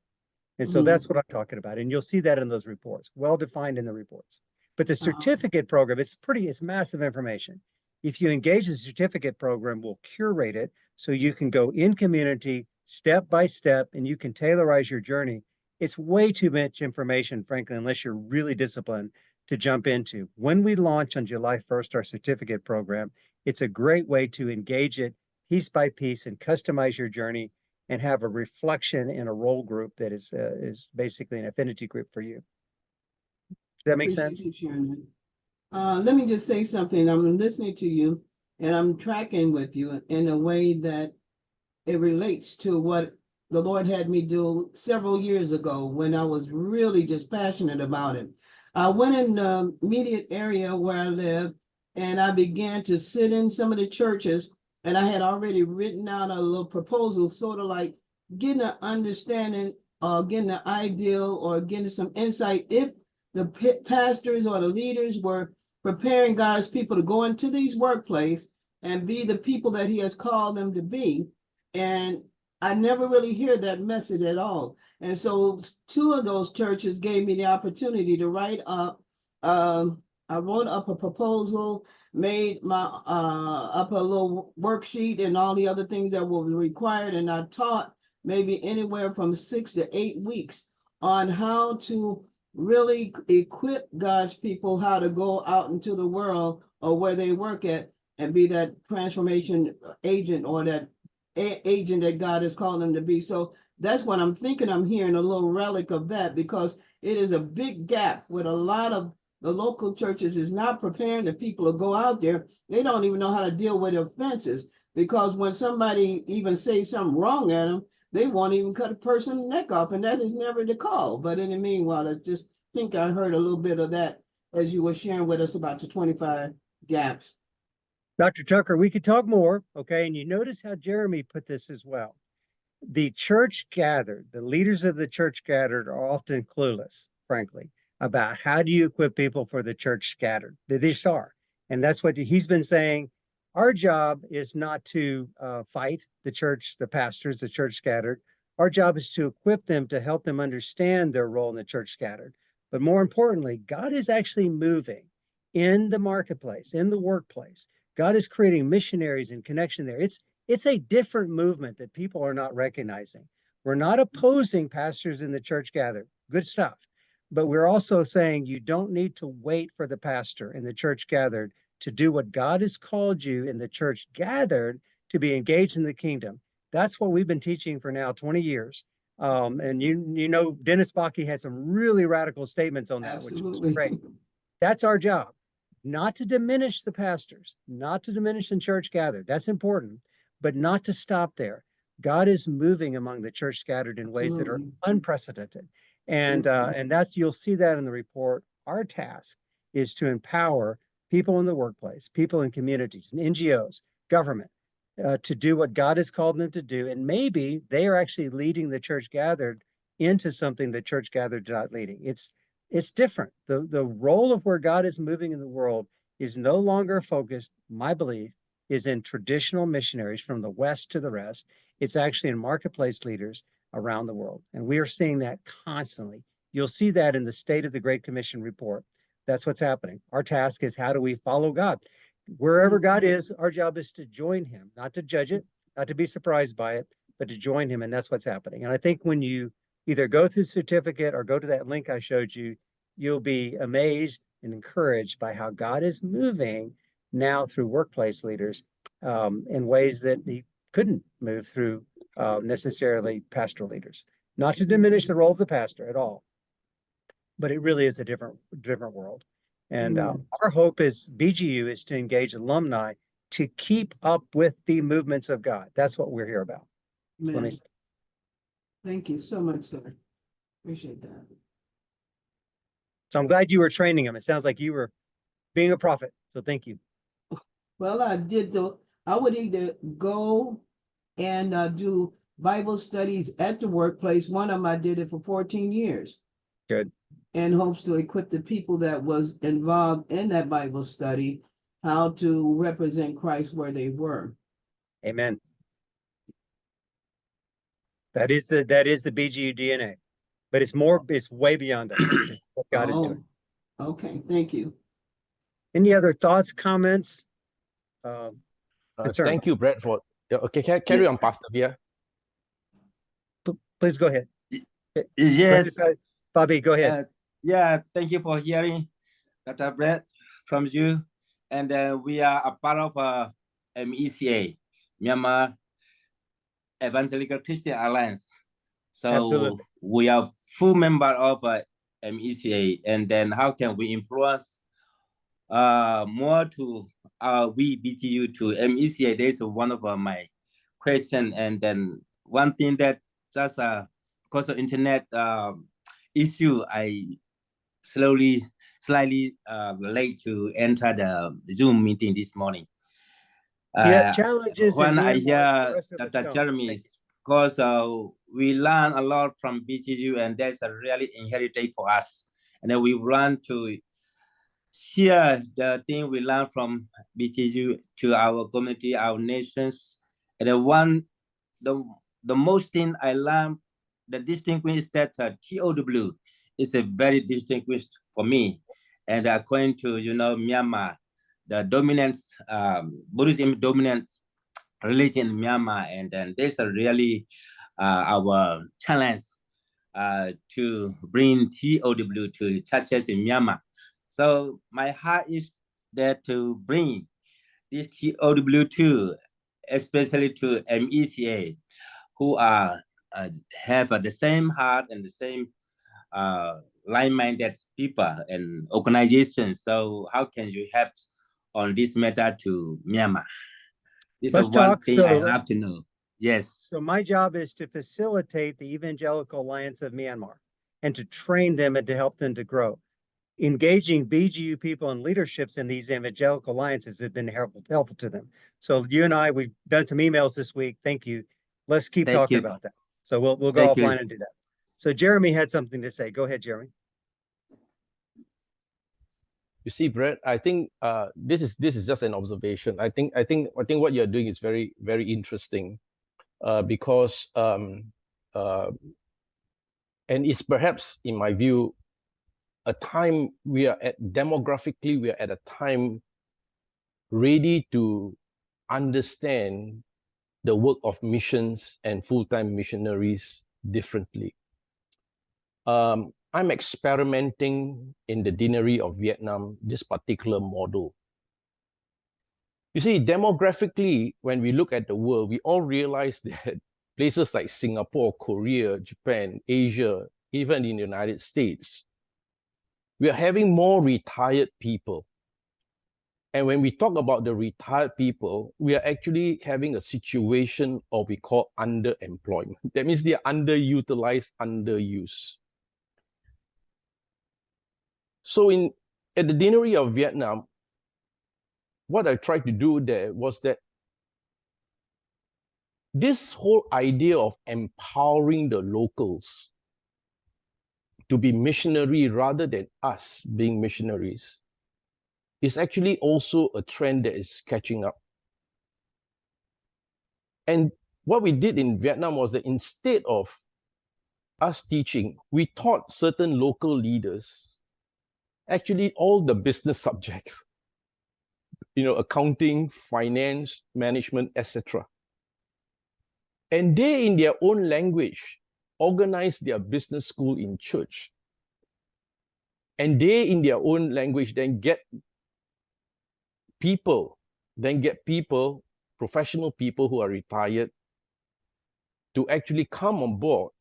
And so that's what I'm talking about. And you'll see that in those reports, well defined in the reports. But the certificate program, it's massive information. If you engage the certificate program, we'll curate it so you can go in community step by step and you can tailorize your journey. It's way too much information, frankly, unless you're really disciplined to jump into. When we launch on July 1st, our certificate program, it's a great way to engage it piece by piece and customize your journey and have a reflection in a role group that is basically an affinity group for you. Does that make sense? Let me just say something. I'm listening to you and I'm tracking with you in a way that it relates to what the Lord had me do several years ago when I was really just passionate about it. I went in the immediate area where I live and I began to sit in some of the churches, and I had already written out a little proposal, sort of like getting an understanding or getting an ideal or getting some insight if the pastors or the leaders were preparing God's people to go into these workplaces and be the people that he has called them to be. And I never really hear that message at all. And so 2 of those churches gave me the opportunity to write up. I wrote up a proposal, made my up a little worksheet and all the other things that were required. And I taught maybe anywhere from 6 to 8 weeks on how to really equip God's people, how to go out into the world or where they work at and be that transformation agent or that agent that God has called them to be. So that's what I'm thinking. I'm hearing a little relic of that, because it is a big gap with a lot of the local churches is not preparing the people to go out there. They don't even know how to deal with offenses, because when somebody even says something wrong at them, they won't even cut a person's neck off, and that is never the call. But in the meanwhile, I just think I heard a little bit of that as you were sharing with us about the 25 gaps. Dr. Tucker, we could talk more, okay? And you notice how Jeremy put this as well. The church gathered, the leaders of the church gathered are often clueless, frankly, about how do you equip people for the church scattered. They just are. And that's what he's been saying. Our job is not to fight the church, the pastors, the church scattered. Our job is to equip them, to help them understand their role in the church scattered. But more importantly, God is actually moving in the marketplace, in the workplace. God is creating missionaries and connection there. It's a different movement that people are not recognizing. We're not opposing pastors in the church gathered. Good stuff. But we're also saying you don't need to wait for the pastor in the church gathered to do what God has called you in the church gathered to be engaged in the kingdom. That's what we've been teaching for now 20 years. And you know, Dennis Bakke had some really radical statements on that, which was great. That's our job. Not to diminish the pastors, not to diminish the church gathered. That's important, but not to stop there. God is moving among the church scattered in ways that are unprecedented. And that's, you'll see that in the report. Our task is to empower people in the workplace, people in communities and NGOs, government, to do what God has called them to do. And maybe they are actually leading the church gathered into something the church gathered is not leading. It's different. The role of where God is moving in the world is no longer focused, my belief, is in traditional missionaries from the West to the rest. It's actually in marketplace leaders around the world. And we are seeing that constantly You'll see that in the State of the Great Commission report. That's what's happening. Our task is, how do we follow God? Wherever God is, our job is to join him, not to judge it, not to be surprised by it, but to join him. And that's what's happening. And I think when you either go through certificate or go to that link I showed you, you'll be amazed and encouraged by how God is moving now through workplace leaders in ways that he couldn't move through necessarily pastoral leaders. Not to diminish the role of the pastor at all, but it really is a different world. And our hope is BGU is to engage alumni to keep up with the movements of God. That's what we're here about. So let me say. Thank you so much, sir. Appreciate that. So I'm glad you were training them. It sounds like you were being a prophet. So thank you. Well, I would either go and do Bible studies at the workplace. One of them, I did it for 14 years. Good. In hopes to equip the people that was involved in that Bible study, how to represent Christ where they were. Amen. That is the BGU DNA, but it's way beyond that. It's what God is doing. Okay, thank you. Any other thoughts, comments? Thank you, Brett, for okay. Carry on, Pastor Bia. Please go ahead. Yes, Bobby, go ahead. yeah, thank you for hearing Dr. Brett from you. And we are a part of MECA, Myanmar Evangelical Christian Alliance. So Absolutely. we are full member of MECA. And then how can we influence more to we BGU to MECA? That's one of my question. And then one thing that just because of internet issue, I slightly late to enter the Zoom meeting this morning. Challenges. When I hear Dr. Jeremy's, because we learn a lot from BGU, and that's a really inherited for us. And then we learn to share the thing we learn from BGU to our community, our nations. And the most thing I learned, the distinguished that TOW is a very distinguished for me. And according to, Myanmar, the dominant, Buddhism dominant religion in Myanmar. And then there's a really our challenge to bring TOW to churches in Myanmar. So my heart is there to bring this TOW to, especially to MECA, who are have the same heart and the same like-minded people and organizations. So how can you help on this matter to Myanmar? This is one thing I have to know. Yes. So my job is to facilitate the Evangelical Alliance of Myanmar and to train them and to help them to grow. Engaging BGU people and leaderships in these evangelical alliances have been helpful to them. So you and I, we've done some emails this week. Thank you. Let's keep talking about that. So we'll go offline and do that. So Jeremy had something to say. Go ahead, Jeremy. You see, Brett, I think this is just an observation. I think what you're doing is very, very interesting because and it's perhaps, in my view, a time demographically, we are at a time ready to understand the work of missions and full-time missionaries differently. I'm experimenting in the deanery of Vietnam, this particular model. You see, demographically, when we look at the world, we all realize that places like Singapore, Korea, Japan, Asia, even in the United States, we are having more retired people. And when we talk about the retired people, we are actually having a situation of we call underemployment. That means they are underutilized, underused. So at the deanery of Vietnam, what I tried to do there was that this whole idea of empowering the locals to be missionary rather than us being missionaries is actually also a trend that is catching up. And what we did in Vietnam was that instead of us teaching, we taught certain local leaders actually all the business subjects, accounting, finance, management, etc. And they, in their own language, organize their business school in church. And they, in their own language, then get people, professional people who are retired, to actually come on board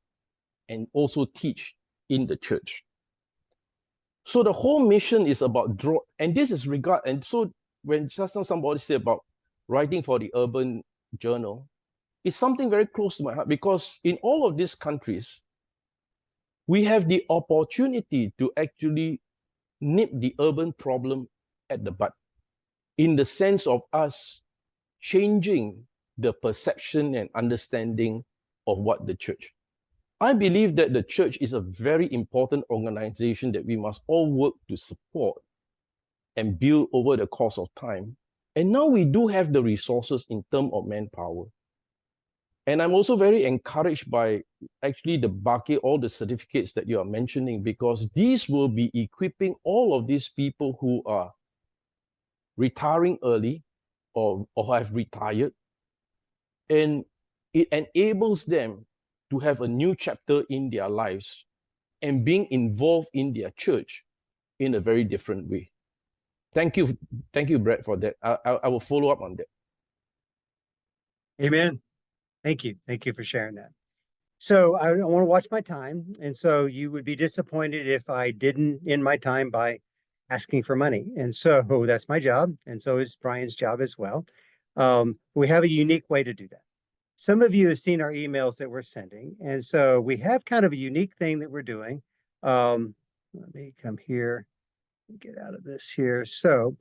and also teach in the church. So the whole mission is about and this is and so when just now somebody said about writing for the urban journal, it's something very close to my heart, because in all of these countries, we have the opportunity to actually nip the urban problem at the bud, in the sense of us changing the perception and understanding of what the church. I believe that the church is a very important organization that we must all work to support and build over the course of time. And now we do have the resources in terms of manpower. And I'm also very encouraged by actually the Bakke, all the certificates that you are mentioning, because these will be equipping all of these people who are retiring early or have retired. And it enables them to have a new chapter in their lives and being involved in their church in a very different way. Thank you, Brett, for that. I will follow up on that. Amen. Thank you. Thank you for sharing that. So I want to watch my time. And so you would be disappointed if I didn't end my time by asking for money. And so that's my job. And so is Bryan's job as well. We have a unique way to do that. Some of you have seen our emails that we're sending. And so we have kind of a unique thing that we're doing. Let me come here and get out of this here. So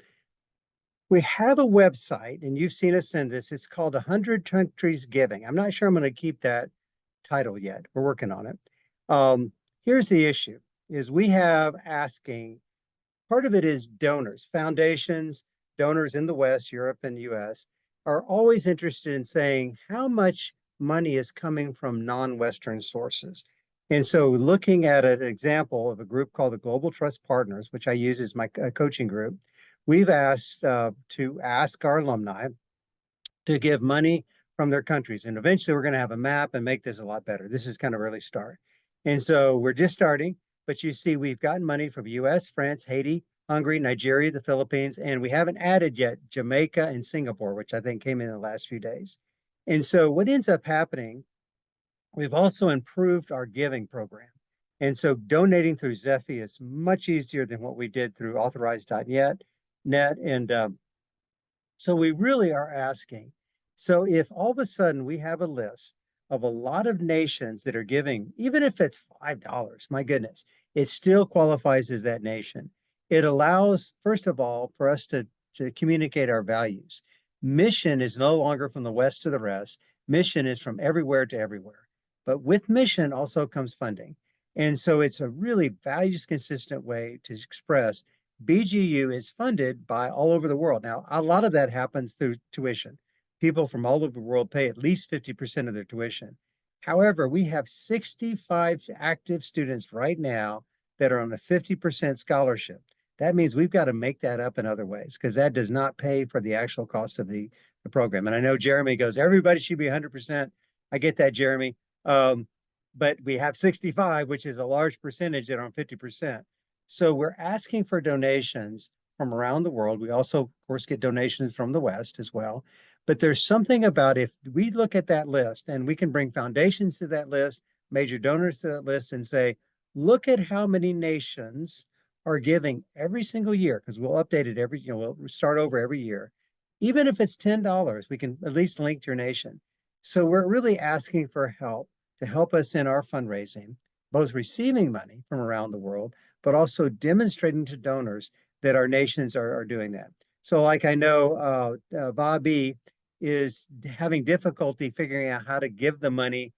we have a website, and you've seen us send this. It's called 100 Countries Giving. I'm not sure I'm going to keep that title yet. We're working on it. Here's the issue, is we have asking, part of it is donors, foundations, donors in the West, Europe and US, are always interested in saying how much money is coming from non-Western sources. And so looking at an example of a group called the Global Trust Partners, which I use as my coaching group, we've asked to ask our alumni to give money from their countries. And eventually we're going to have a map and make this a lot better. This is kind of early start. And so we're just starting, but you see we've gotten money from US, France, Haiti, Hungary, Nigeria, the Philippines, and we haven't added yet Jamaica and Singapore, which I think came in the last few days. And so what ends up happening, we've also improved our giving program. And so donating through Zephy is much easier than what we did through authorize.net. And so we really are asking. So if all of a sudden we have a list of a lot of nations that are giving, even if it's $5, my goodness, it still qualifies as that nation. It allows, first of all, for us to communicate our values. Mission is no longer from the West to the rest. Mission is from everywhere to everywhere. But with mission also comes funding. And so it's a really values consistent way to express BGU is funded by all over the world. Now, a lot of that happens through tuition. People from all over the world pay at least 50% of their tuition. However, we have 65 active students right now that are on a 50% scholarship. That means we've got to make that up in other ways, because that does not pay for the actual cost of the program. And I know Jeremy goes, everybody should be 100%. I get that, Jeremy. But we have 65, which is a large percentage that are on 50%. So we're asking for donations from around the world. We also, of course, get donations from the West as well. But there's something about, if we look at that list and we can bring foundations to that list, major donors to that list, and say, look at how many nations are giving every single year, because we'll update it every, we'll start over every year. Even if it's $10, we can at least link your nation. So we're really asking for help to help us in our fundraising, both receiving money from around the world, but also demonstrating to donors that our nations are doing that. So like I know Bobby is having difficulty figuring out how to give the money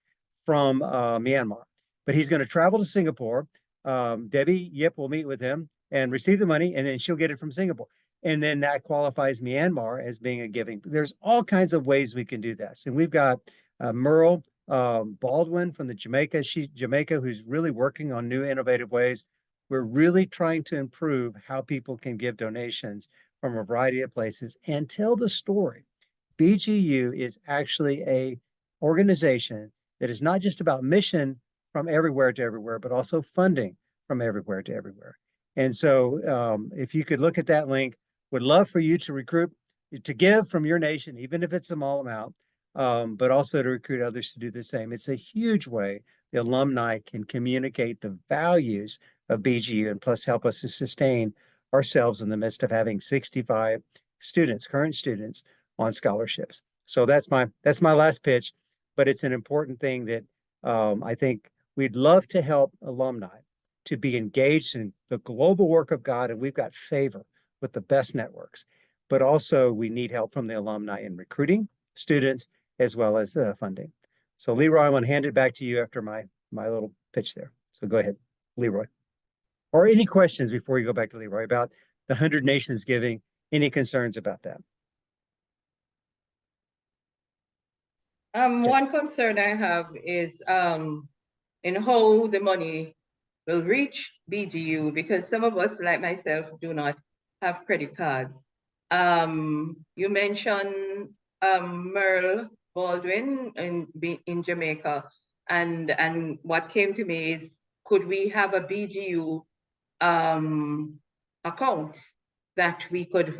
from Myanmar, but he's going to travel to Singapore. Debbie Yip will meet with him and receive the money, and then she'll get it from Singapore. And then that qualifies Myanmar as being a giving. There's all kinds of ways we can do this. And we've got Merle Baldwin from the Jamaica, who's really working on new innovative ways. We're really trying to improve how people can give donations from a variety of places and tell the story. BGU is actually a organization that is not just about mission from everywhere to everywhere, but also funding from everywhere to everywhere. And so if you could look at that link, would love for you to give from your nation, even if it's a small amount, but also to recruit others to do the same. It's a huge way the alumni can communicate the values of BGU and plus help us to sustain ourselves in the midst of having 65 students, current students, on scholarships. So that's my last pitch, but it's an important thing that I think we'd love to help alumni to be engaged in the global work of God, and we've got favor with the best networks. But also we need help from the alumni in recruiting students as well as funding. So Leroy, I'm going to hand it back to you after my little pitch there. So go ahead, Leroy. Or any questions before you go back to Leroy about the 100 Nations Giving, any concerns about that? One concern I have is in how the money will reach BGU, because some of us, like myself, do not have credit cards. You mentioned Merle Baldwin in Jamaica, and what came to me is, could we have a BGU account that we could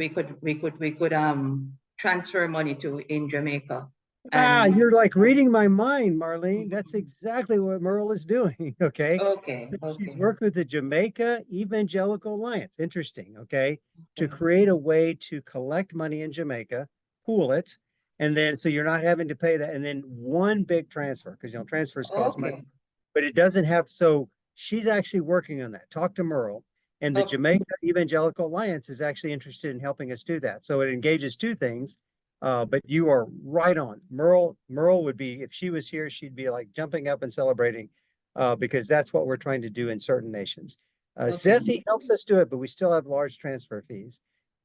transfer money to in Jamaica? You're like reading my mind, Marlene. That's exactly what Merle is doing. Okay. Okay. She's worked with the Jamaica Evangelical Alliance. Interesting. Okay. To create a way to collect money in Jamaica, pool it, and then so you're not having to pay that, and then one big transfer, because transfers cost money. But it doesn't have, so she's actually working on that. Talk to Merle. And the Jamaica Evangelical Alliance is actually interested in helping us do that. So it engages two things. But you are right on. Merle would be, if she was here, she'd be like jumping up and celebrating because that's what we're trying to do in certain nations. Zephy helps us do it, but we still have large transfer fees.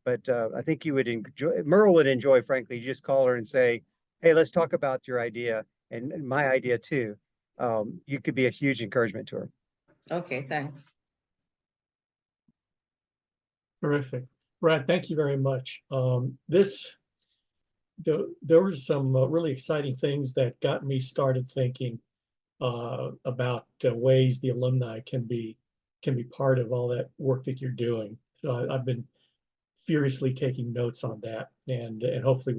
But I think you would enjoy, Merle would enjoy, frankly, you just call her and say, hey, let's talk about your idea and my idea too. You could be a huge encouragement to her. Okay, thanks. Terrific. Brad, thank you very much. There were some really exciting things that got me started thinking about ways the alumni can be part of all that work that you're doing. So I've been furiously taking notes on that, and hopefully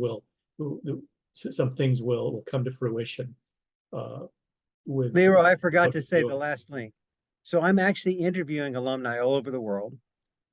some things will come to fruition. With Leroy, I forgot to say the last link. So I'm actually interviewing alumni all over the world.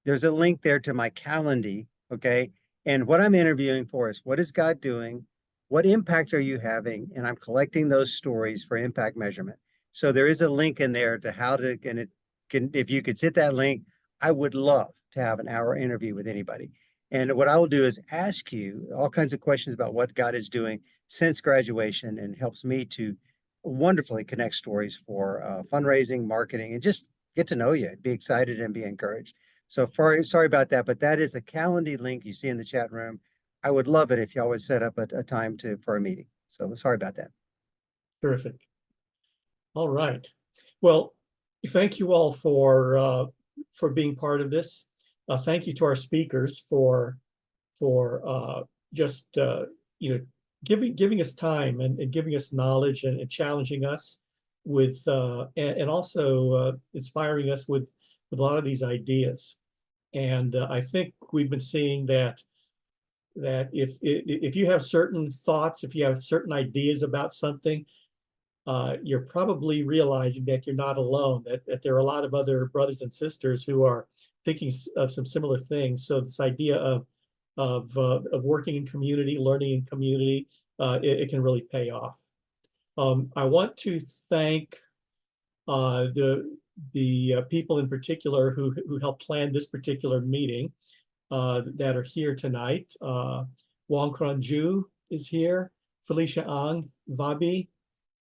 There's a link there to my Calendly, okay? And what I'm interviewing for is, what is God doing? What impact are you having? And I'm collecting those stories for impact measurement. So there is a link in there to how to, and it can, if you could hit that link, I would love to have an hour interview with anybody. And what I will do is ask you all kinds of questions about what God is doing since graduation, and helps me to wonderfully connect stories for fundraising, marketing, and just get to know you, be excited and be encouraged. So sorry about that, but that is a Calendly link you see in the chat room. I would love it if you always set up a time for a meeting. So sorry about that. Terrific. All right. Well, thank you all for being part of this. Thank you to our speakers for just giving us time and giving us knowledge and challenging us with and also inspiring us with a lot of these ideas. And I think we've been seeing that if you have certain thoughts, if you have certain ideas about something, you're probably realizing that you're not alone, that there are a lot of other brothers and sisters who are thinking of some similar things. So this idea of working in community, learning in community, it can really pay off. I want to thank the people in particular who helped plan this particular meeting that are here tonight. Wong Kron Ju is here. Felicia Ang Vabi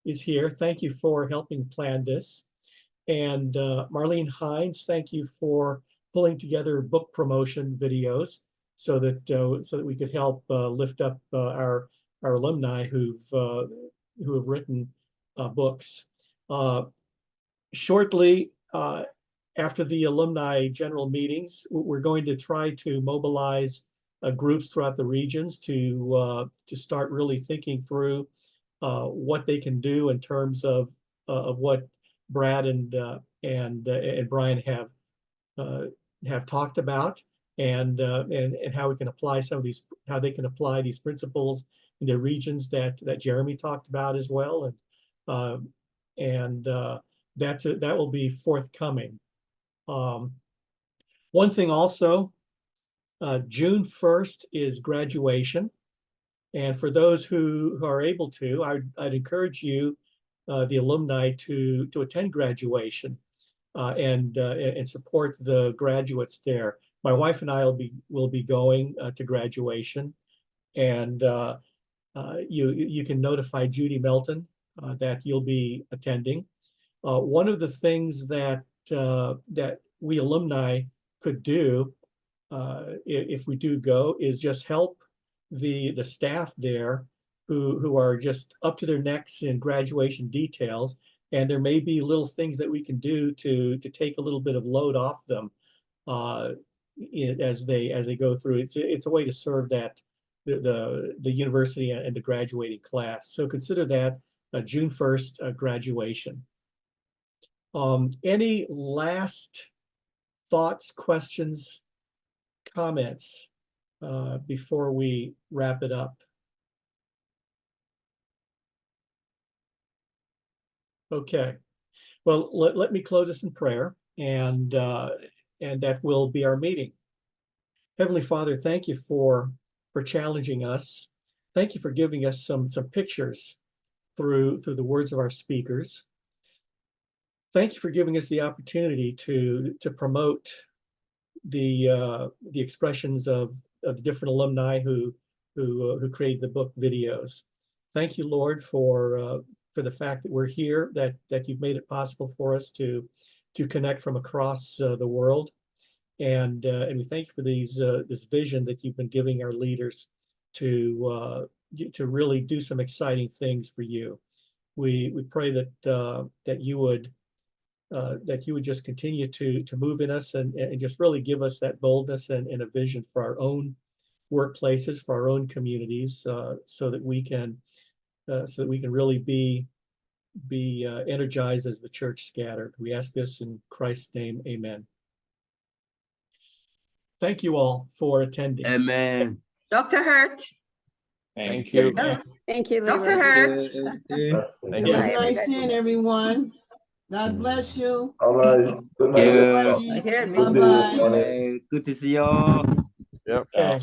is here. Thank you for helping plan this. And Marlene Hines, thank you for pulling together book promotion videos so that we could help lift up our alumni who have written books. Shortly after the alumni general meetings, we're going to try to mobilize groups throughout the regions to start really thinking through what they can do in terms of what Brad and Bryan have talked about, and how we can apply some of these, how they can apply these principles in the regions that Jeremy talked about as well, and that will be forthcoming. One thing also, June 1st is graduation. And for those who are able to, I'd encourage you, the alumni, to attend graduation and support the graduates there. My wife and I will be going to graduation, and you can notify Judy Melton that you'll be attending. One of the things that we alumni could do if we do go is just help the staff there who are just up to their necks in graduation details, and there may be little things that we can do to take a little bit of load off them as they go through. It's a way to serve that the university and the graduating class. So consider that June 1st graduation. Any last thoughts, questions, comments before we wrap it up? Okay, well, let me close this in prayer, and that will be our meeting. Heavenly Father, thank you for challenging us. Thank you for giving us some pictures through the words of our speakers. Thank you for giving us the opportunity to promote the expressions of different alumni who created the book videos. Thank you, Lord, for the fact that we're here, that you've made it possible for us to connect from across the world, and we thank you for this vision that you've been giving our leaders to really do some exciting things for you. We pray that you would just continue to move in us and just really give us that boldness and a vision for our own workplaces, for our own communities, so that we can really be energized as the church scattered. We ask this in Christ's name, amen. Thank you all for attending. Amen. Dr. Hurt. Thank you. Thank you, Dr. Leroy. Hurt. Thank Have you. a nice seeing everyone. God bless you. All right. Good night. Yeah. I hear me. Good day, Bye-bye. everyone. Good to see you all. Yep. Okay.